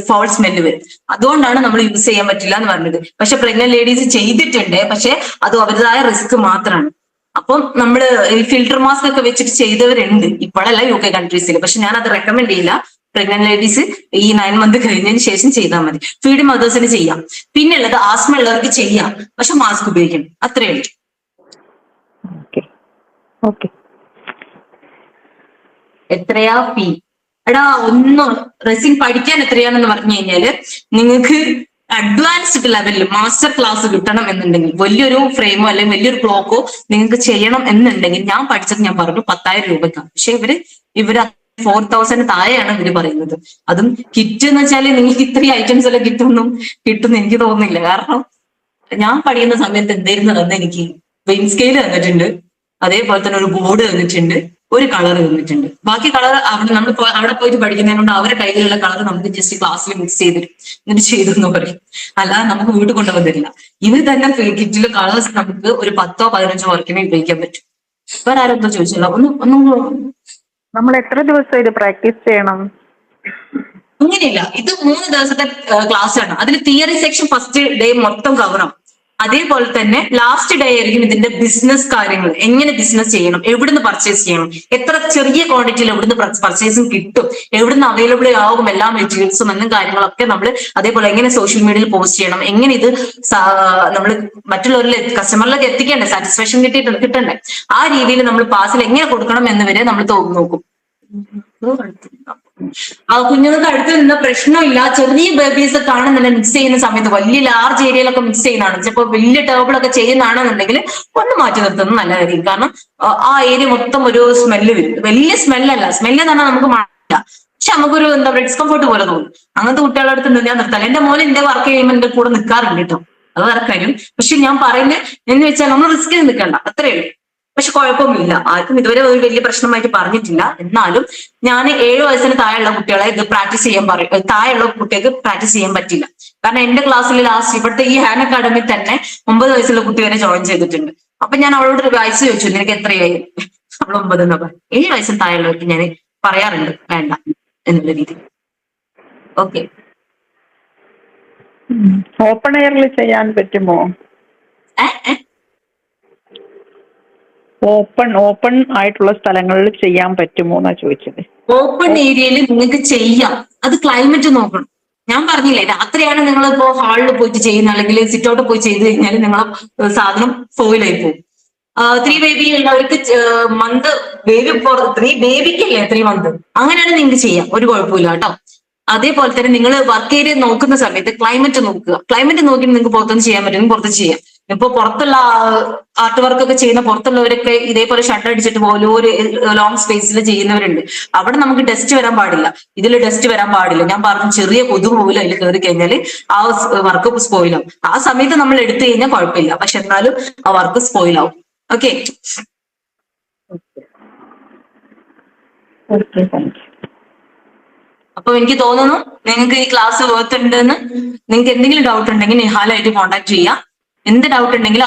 ഫോൾ സ്മെല്ല് വരും. അതുകൊണ്ടാണ് നമ്മൾ യൂസ് ചെയ്യാൻ പറ്റില്ല എന്ന് പറഞ്ഞത്. പക്ഷെ പ്രഗ്നന്റ് ലേഡീസ് ചെയ്തിട്ടുണ്ട്. പക്ഷെ അത് അവരുടേതായ റിസ്ക് മാത്രമാണ്. അപ്പം നമ്മള് ഈ ഫിൽട്ടർ മാസ്ക് ഒക്കെ വെച്ചിട്ട് ചെയ്തവരുണ്ട്. ഇപ്പോഴല്ല UK കൺട്രീസിൽ. പക്ഷെ ഞാൻ അത് റെക്കമെൻഡ് ചെയ്യില്ല. പ്രഗ്നന്റ് ലേഡീസ് ഈ 9 മന്ത് കഴിഞ്ഞതിന് ശേഷം ചെയ്താൽ മതി. ഫീഡിംഗ് മദേഴ്സിന് ചെയ്യാം. പിന്നെ ഉള്ളത് ആസ്മ ഉള്ളവർക്ക് ചെയ്യാം. പക്ഷെ മാസ്ക് ഉപയോഗിക്കണം. അത്രയേ ഉള്ളൂ. എത്രയാ ഫീ? എടാ റെസിൻ പഠിക്കാൻ എത്രയാണെന്ന് പറഞ്ഞു കഴിഞ്ഞാല് നിങ്ങൾക്ക് അഡ്വാൻസ്ഡ് ലെവലിൽ മാസ്റ്റർ ക്ലാസ് കിട്ടണം എന്നുണ്ടെങ്കിൽ വലിയൊരു ഫ്രെയിമോ അല്ലെങ്കിൽ വലിയൊരു ക്ലോക്കോ നിങ്ങൾക്ക് ചെയ്യണം എന്നുണ്ടെങ്കിൽ ഞാൻ പഠിച്ചത് ഞാൻ പറഞ്ഞു 10,000 രൂപയ്ക്കാണ്. പക്ഷെ ഇവര് 4,000 താഴെയാണ് ഇവര് പറയുന്നത്. അതും കിറ്റ് എന്ന് വെച്ചാല് നിങ്ങൾക്ക് ഇത്രയും ഐറ്റംസ് എല്ലാം കിട്ടുമെന്ന് എനിക്ക് തോന്നുന്നില്ല. കാരണം ഞാൻ പഠിക്കുന്ന സമയത്ത് എന്തായിരുന്നു തന്നെ എനിക്ക് വെയിൻ സ്കെയിൽ തന്നിട്ടുണ്ട്, അതേപോലെ തന്നെ ഒരു ബോർഡ് തന്നിട്ടുണ്ട്, ഒരു കളർ തന്നിട്ടുണ്ട്. ബാക്കി കളർ അവിടെ പോയിട്ട് പഠിക്കുന്നതിന് കൊണ്ട് അവരുടെ കയ്യിലുള്ള കളർ നമുക്ക് ജസ്റ്റ് ക്ലാസ്സിൽ മിക്സ് ചെയ്തിട്ട് എന്നിട്ട് ചെയ്തെന്ന് പറയും. അല്ലാതെ നമുക്ക് വീട്ടിൽ കൊണ്ടുവന്നില്ല. ഇവർ തന്നെ കിറ്റിലെ കളേഴ്സ് നമുക്ക് ഒരു 10-15 വർക്കിനെ ഉപയോഗിക്കാൻ പറ്റും. വേറെ ആരെന്തോ ചോദിച്ചല്ലോ, ഒന്നും നമ്മൾ എത്ര ദിവസം ഇത് പ്രാക്ടീസ് ചെയ്യണം? അങ്ങനെയില്ല. ഇത് 3 ദിവസത്തെ ക്ലാസ് ആണ്. അതിൽ തിയറി സെക്ഷൻ ഫസ്റ്റ് ഡേ മൊത്തം കവറാം. അതേപോലെ തന്നെ ലാസ്റ്റ് ഡേ ആയിരിക്കും ഇതിന്റെ ബിസിനസ് കാര്യങ്ങൾ. എങ്ങനെ ബിസിനസ് ചെയ്യണം, എവിടുന്ന് പർച്ചേസ് ചെയ്യണം, എത്ര ചെറിയ ക്വാണ്ടിറ്റിയിൽ എവിടുന്ന് പർച്ചേസിങ് കിട്ടും, എവിടുന്ന് അവൈലബിൾ ആകും എല്ലാ മെറ്റീരിയൽസും എന്നും കാര്യങ്ങളൊക്കെ നമ്മൾ. അതേപോലെ എങ്ങനെ സോഷ്യൽ മീഡിയയിൽ പോസ്റ്റ് ചെയ്യണം, എങ്ങനെ ഇത് നമ്മൾ മറ്റുള്ളവരിൽ കസ്റ്റമറിലേക്ക് എത്തിക്കേണ്ടേ, സാറ്റിസ്ഫാക്ഷൻ കിട്ടണ്ടേ, ആ രീതിയിൽ നമ്മൾ പാർസൽ എങ്ങനെ കൊടുക്കണം എന്ന് വരെ നമ്മൾ നോക്കും. കുഞ്ഞുങ്ങൾക്ക് അടുത്ത് നിന്ന് പ്രശ്നമില്ല. ചെറിയ ബേബീസ് കാണുന്നില്ല മിക്സ് ചെയ്യുന്ന സമയത്ത്. വലിയ ലാർജ് ഏരിയയിലൊക്കെ മിക്സ് ചെയ്യുന്നതാണ്, ചിലപ്പോൾ വലിയ ടേബിളൊക്കെ ചെയ്യുന്നതാണെന്നുണ്ടെങ്കിൽ ഒന്ന് മാറ്റി നിർത്തുന്നത് നല്ലതായിരിക്കും. കാരണം ആ ഏരിയ മൊത്തം ഒരു സ്മെല്ല് വരും. വലിയ സ്മെല്ലല്ല, സ്മെല്ല് എന്ന് പറഞ്ഞാൽ നമുക്ക് മാറ്റില്ല. പക്ഷെ നമുക്കൊരു എന്താ പറയുക ഡിസ്കംഫോർട്ട് പോലെ തോന്നും. അങ്ങനത്തെ കുട്ടികളുടെ അടുത്ത് ഞാൻ നിർത്താം. എന്റെ മോനെ എന്റെ വർക്ക് ചെയ്യുമ്പോൾ എന്റെ കൂടെ നിൽക്കാറുണ്ട് കേട്ടോ, അത് വേറെ കാര്യം. പക്ഷെ ഞാൻ പറയുന്നത് എന്ന് വെച്ചാൽ നമ്മൾ റിസ്കിൽ നിൽക്കണ്ട, അത്രേ ഉള്ളൂ. പക്ഷെ കുഴപ്പമൊന്നുമില്ല. ആർക്കും ഇതുവരെ ഒരു വലിയ പ്രശ്നമായിട്ട് പറഞ്ഞിട്ടില്ല. എന്നാലും ഞാൻ 7 വയസ്സിന് താഴെയുള്ള കുട്ടികളെ ഇത് പ്രാക്ടീസ് ചെയ്യാൻ പറയും. താഴെയുള്ള കുട്ടികൾക്ക് പ്രാക്ടീസ് ചെയ്യാൻ പറ്റില്ല. കാരണം എന്റെ ക്ലാസ്സിൽ ലാസ്റ്റ് ഇവിടുത്തെ ഈ ഹാൻ അക്കാഡമി തന്നെ 9 വയസ്സുള്ള കുട്ടി വരെ ജോയിൻ ചെയ്തിട്ടുണ്ട്. അപ്പൊ ഞാൻ അവളോട് ഒരു വയസ്സ് ചോദിച്ചു, നിനക്ക് എത്രയായി? നമ്മൾ 9 എന്നാ പറയും. 7 വയസ്സിന് താഴെയുള്ളവർക്ക് ഞാൻ പറയാറുണ്ട് വേണ്ട എന്നുള്ള രീതി. ഓക്കെ. ഓപ്പൺ എയറിൽ ചെയ്യാൻ പറ്റുമോ? ഓപ്പൺ ആയിട്ടുള്ള സ്ഥലങ്ങളിൽ ചെയ്യാൻ പറ്റുമോ എന്നാ ചോദിച്ചത്. ഓപ്പൺ ഏരിയയിൽ നിങ്ങൾക്ക് ചെയ്യാം, അത് ക്ലൈമറ്റ് നോക്കണം. ഞാൻ പറഞ്ഞില്ലേ, രാത്രിയാണ് നിങ്ങളിപ്പോ ഹാളിൽ പോയിട്ട് ചെയ്യുന്ന അല്ലെങ്കിൽ സിറ്റൗട്ട് പോയി ചെയ്ത് കഴിഞ്ഞാൽ നിങ്ങളെ സാധനം ഫോയിലായി പോകും. 3 ബേബി ഉള്ളവർക്ക് മന്ത് ബേബി 3 ബേബിക്കല്ലേ 3 മന്ത്, അങ്ങനെയാണ് നിങ്ങൾക്ക് ചെയ്യാം, ഒരു കുഴപ്പമില്ല കേട്ടോ. അതേപോലെ തന്നെ നിങ്ങൾ വർക്ക് ഏരിയ നോക്കുന്ന സമയത്ത് ക്ലൈമറ്റ് നോക്കുക. ക്ലൈമറ്റ് നോക്കി നിങ്ങൾക്ക് പുറത്തൊന്നും ചെയ്യാൻ പറ്റും, പുറത്ത് ചെയ്യാം. ഇപ്പൊ പുറത്തുള്ള ആർട്ട് വർക്ക് ഒക്കെ ചെയ്യുന്ന പുറത്തുള്ളവരൊക്കെ ഇതേപോലെ ഷട്ടർ അടിച്ചിട്ട് പോലും ഒരു ലോങ് സ്പേസിൽ ചെയ്യുന്നവരുണ്ട്. അവിടെ നമുക്ക് ഡസ്റ്റ് വരാൻ പാടില്ല, ഇതിൽ ഡസ്റ്റ് വരാൻ പാടില്ല. ഞാൻ പറഞ്ഞു, ചെറിയ കൊതുക് പോലും അതിൽ കയറി കഴിഞ്ഞാൽ ആ വർക്ക് സ്പോയിലാവും. ആ സമയത്ത് നമ്മൾ എടുത്തു കഴിഞ്ഞാൽ കുഴപ്പമില്ല, പക്ഷെ എന്നാലും ആ വർക്ക് സ്പോയിലാവും. ഓക്കെ. അപ്പൊ എനിക്ക് തോന്നുന്നു നിങ്ങൾക്ക് ഈ ക്ലാസ് വർത്ത് ഉണ്ടെന്ന്. നിങ്ങൾക്ക് എന്തെങ്കിലും ഡൗട്ട് ഉണ്ടെങ്കിൽ നിഹാലായിട്ട് കോൺടാക്ട് ചെയ്യാം. എന്ത് ഡൗട്ട് ഉണ്ടെങ്കിലും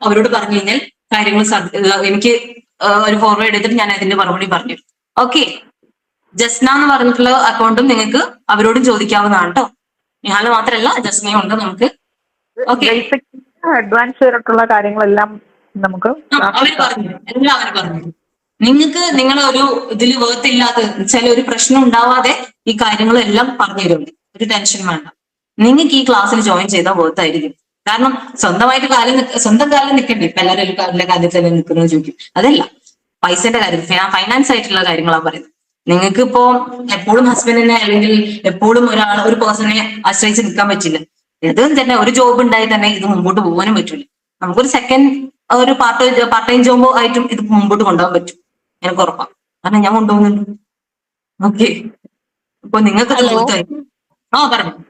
അവരോട് പറഞ്ഞു കഴിഞ്ഞാൽ കാര്യങ്ങൾ എനിക്ക് ഒരു ഫോർവേഡ് എടുത്തിട്ട് ഞാൻ അതിന്റെ മറുപടി പറഞ്ഞു. ഓക്കെ. ജസ്ന എന്ന് പറഞ്ഞിട്ടുള്ള അക്കൗണ്ടും നിങ്ങൾക്ക് അവരോടും ചോദിക്കാവുന്നതാണ് കേട്ടോ. നിഹാല മാത്രമല്ല, ജസ്നയും ഉണ്ട് നമുക്ക്. ഓക്കെ. അഡ്വാൻസ് വരെയുള്ള കാര്യങ്ങളെല്ലാം നമുക്ക് അവർ പറഞ്ഞു, എല്ലാം അവർ പറഞ്ഞു. നിങ്ങൾക്ക് നിങ്ങളെ ഒരു ഇതിൽ വേർത്തില്ലാതെ വെച്ചാൽ ഒരു പ്രശ്നം ഉണ്ടാവാതെ ഈ കാര്യങ്ങളെല്ലാം പറഞ്ഞു തരുന്നുണ്ട്. ഒരു ടെൻഷൻ വേണ്ട. നിങ്ങൾക്ക് ഈ ക്ലാസ്സിൽ ജോയിൻ ചെയ്താൽ വേർത്തായിരിക്കും. കാരണം സ്വന്തമായിട്ട് സ്വന്തം കാലം നിൽക്കണ്ടേ. ഇപ്പൊ എല്ലാവരും കാലത്തിൽ തന്നെ നിൽക്കുന്നത് ചോദിക്കും. അതല്ല, പൈസന്റെ കാര്യം, ഫൈനാൻസ് ആയിട്ടുള്ള കാര്യങ്ങളാണ് പറയുന്നത്. നിങ്ങൾക്ക് ഇപ്പോ എപ്പോഴും ഹസ്ബൻഡിനെ അല്ലെങ്കിൽ എപ്പോഴും ഒരു പേഴ്സണെ ആശ്രയിച്ച് നിൽക്കാൻ പറ്റില്ല. ഇതും തന്നെ ഒരു ജോബ് ഉണ്ടായി തന്നെ ഇത് മുമ്പോട്ട് പോകാനും പറ്റില്ല. നമുക്കൊരു സെക്കൻഡ് ഒരു പാർട്ട് ടൈം ജോബ് ആയിട്ടും ഇത് മുമ്പോട്ട് കൊണ്ടുപോകാൻ പറ്റും, എനിക്ക് ഉറപ്പാണ്. കാരണം ഞാൻ കൊണ്ടുപോകുന്നുണ്ട്. ഓക്കെ. അപ്പൊ നിങ്ങൾക്ക് പറഞ്ഞു.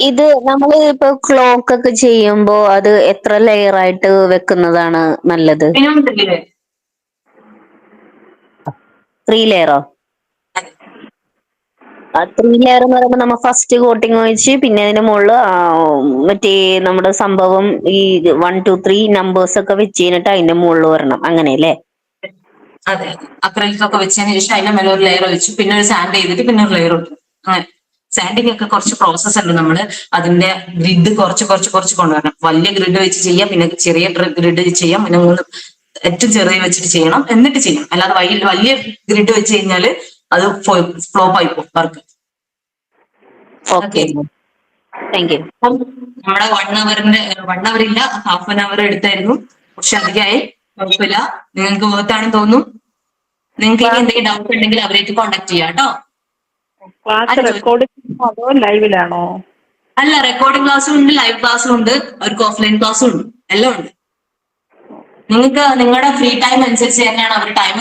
ഇത് നമ്മൾ ഇപ്പൊ ക്ലോക്ക് ഒക്കെ ചെയ്യുമ്പോ അത് എത്ര ലെയർ ആയിട്ട് വെക്കുന്നതാണ് നല്ലത്? മിനിമം 3 ലെയറോ? 3 ലെയർ എന്ന് പറയുമ്പോൾ നമ്മൾ ഫസ്റ്റ് കോട്ടിങ് ഒഴിച്ച് പിന്നെ അതിന്റെ മുകളിൽ മറ്റേ നമ്മുടെ സംഭവം ഈ 1 2 3 നമ്പേഴ്സ് ഒക്കെ വെച്ച് കഴിഞ്ഞിട്ട് അതിന്റെ മുകളിൽ വരണം, അങ്ങനെയല്ലേ? അതെ. അക്രലിക് ഒക്കെ വെച്ചതിന് ശേഷം അതിന്റെ മേലെ ഒരു ലെയർ വെച്ചു, പിന്നെ ഒരു സാൻഡ് ചെയ്തിട്ട് പിന്നെ ഒരു ലെയർ ഇട്ടു. അങ്ങനെ സാൻഡിങ് ഒക്കെ കുറച്ച് പ്രോസസ് ഉണ്ട്. നമ്മള് അതിന്റെ ഗ്രിഡ് കുറച്ച് കൊണ്ടുവരണം. വലിയ ഗ്രിഡ് വെച്ച് ചെയ്യാം, പിന്നെ ചെറിയ ഗ്രിഡ് ചെയ്യാം, പിന്നെ ഏറ്റവും ചെറിയ വെച്ചിട്ട് ചെയ്യണം, എന്നിട്ട് ചെയ്യണം. അല്ലാതെ വലിയ ഗ്രിഡ് വെച്ച് കഴിഞ്ഞാല് അത് ഫ്ലോപ്പ് ആയി പോകും വർക്ക്. Okay, thank you. നമ്മുടെ 1 അവർ ഇല്ല, ഹാഫ് ആൻ അവർ എടുത്തായിരുന്നു. പക്ഷെ അധികമായി, കുഴപ്പമില്ല. നിങ്ങൾക്ക് വേർത്താണെന്ന് തോന്നുന്നു. നിങ്ങൾക്ക് ഇനി എന്തെങ്കിലും ഡൗട്ട് ഉണ്ടെങ്കിൽ അവരായിട്ട് കോൺടാക്ട് ചെയ്യാം കേട്ടോ. ക്ലാസ് റെക്കോർഡിംഗ് അതോ ലൈവിലാണോ? അല്ല, റെക്കോർഡിംഗ് ക്ലാസ്സും ഉണ്ട്, ലൈവ് ക്ലാസ്സും ഉണ്ട്, അവർക്ക് ഓഫ്ലൈൻ ക്ലാസ്സും ഉണ്ട്, എല്ലാം ഉണ്ട്. നിങ്ങൾക്ക് നിങ്ങളുടെ ഫ്രീ ടൈം അനുസരിച്ച് തന്നെയാണ് അവർ ടൈം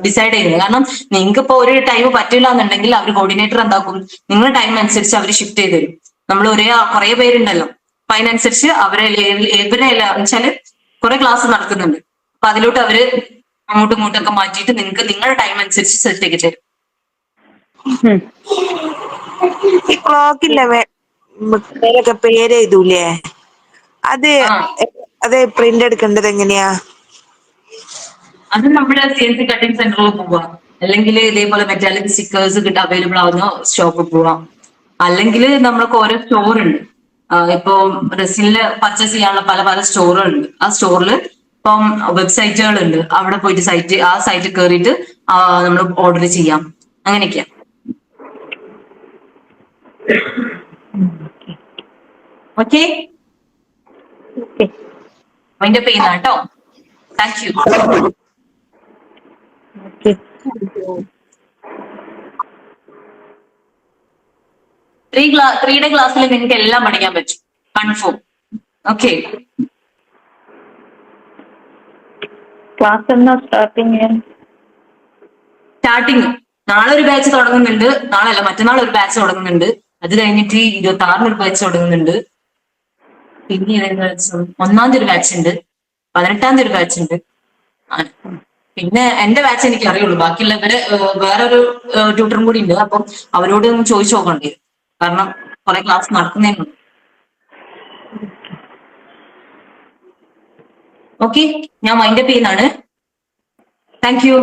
ഡിസൈഡ് ചെയ്യുന്നത്. കാരണം നിങ്ങൾക്ക് ഇപ്പോൾ ഒരു ടൈം പറ്റില്ല എന്നുണ്ടെങ്കിൽ അവർ കോർഡിനേറ്റർ എന്താക്കും, നിങ്ങളുടെ ടൈം അനുസരിച്ച് അവർ ഷിഫ്റ്റ് ചെയ്ത് തരും. നമ്മൾ കുറെ പേരുണ്ടല്ലോ, അപ്പൊ അതിനനുസരിച്ച് അവരെ വെച്ചാല് കുറെ ക്ലാസ് നടക്കുന്നുണ്ട്. അപ്പൊ അതിലോട്ട് അവര് അങ്ങോട്ടും ഇങ്ങോട്ടൊക്കെ മാറ്റിയിട്ട് നിങ്ങൾക്ക് നിങ്ങളുടെ ടൈം അനുസരിച്ച് സെറ്റ് ചെയ്ത് തരും. ഈ ക്ലോക്കിന്റെ മേലൊക്കെ പേര് എഴുതൂലേ, അത് പ്രിന്റ് എടുക്കേണ്ടത് എങ്ങനെയാ? അത് നമ്മുടെ CNC കട്ടിംഗ് സെന്ററിൽ പോവാം, അല്ലെങ്കിൽ ഇതേപോലെ മെറ്റാലിക് സ്റ്റിക്കേഴ്സ് അവൈലബിൾ ആവുന്ന ഷോപ്പിൽ പോവാം, അല്ലെങ്കിൽ നമ്മൾക്ക് ഓരോ സ്റ്റോർ ഉണ്ട്. ഇപ്പൊ റെസിനില് പർച്ചേസ് ചെയ്യാനുള്ള പല പല സ്റ്റോറുകളുണ്ട്. ആ സ്റ്റോറിൽ ഇപ്പം വെബ്സൈറ്റുകളുണ്ട്, അവിടെ പോയിട്ട് സൈറ്റിൽ കയറിയിട്ട് നമ്മൾ ഓർഡർ ചെയ്യാം. അങ്ങനെയൊക്കെയാ. ഓക്കെ. അതിന്റെ പേര് കേട്ടോ. Thank you. ത്രീ ഡേ ക്ലാസ്സിൽ നിങ്ങൾക്ക് എല്ലാം പഠിക്കാൻ പറ്റും, കൺഫേം. ഓക്കെ. ക്ലാസ് എന്നാ സ്റ്റാർട്ടിങ്? നാളെ ഒരു ബാച്ച് തുടങ്ങുന്നുണ്ട്. നാളെയല്ല, മറ്റന്നാൾ ഒരു ബാച്ച് തുടങ്ങുന്നുണ്ട്. അത് കഴിഞ്ഞിട്ട് 26-ന് ഒരു ബാച്ച് തുടങ്ങുന്നുണ്ട്. പിന്നെ 1-ാം തീയതി ഒരു ബാച്ച് ഉണ്ട്, 18-ാം തീയതി ഒരു ബാച്ച് ഉണ്ട്. പിന്നെ എന്റെ ബാച്ച് എനിക്ക് അറിയുള്ളൂ, ബാക്കിയുള്ളവര് വേറൊരു ട്യൂട്ടറും കൂടി ഉണ്ട്. അപ്പം അവരോട് ഒന്ന് ചോദിച്ചു നോക്കണ്ടേ, കാരണം കുറെ ക്ലാസ് നടക്കുന്നതിനുണ്ട്. ഓക്കെ, ഞാൻ മൈൻഡപ്പ് ചെയ്യുന്നതാണ്. Thank you.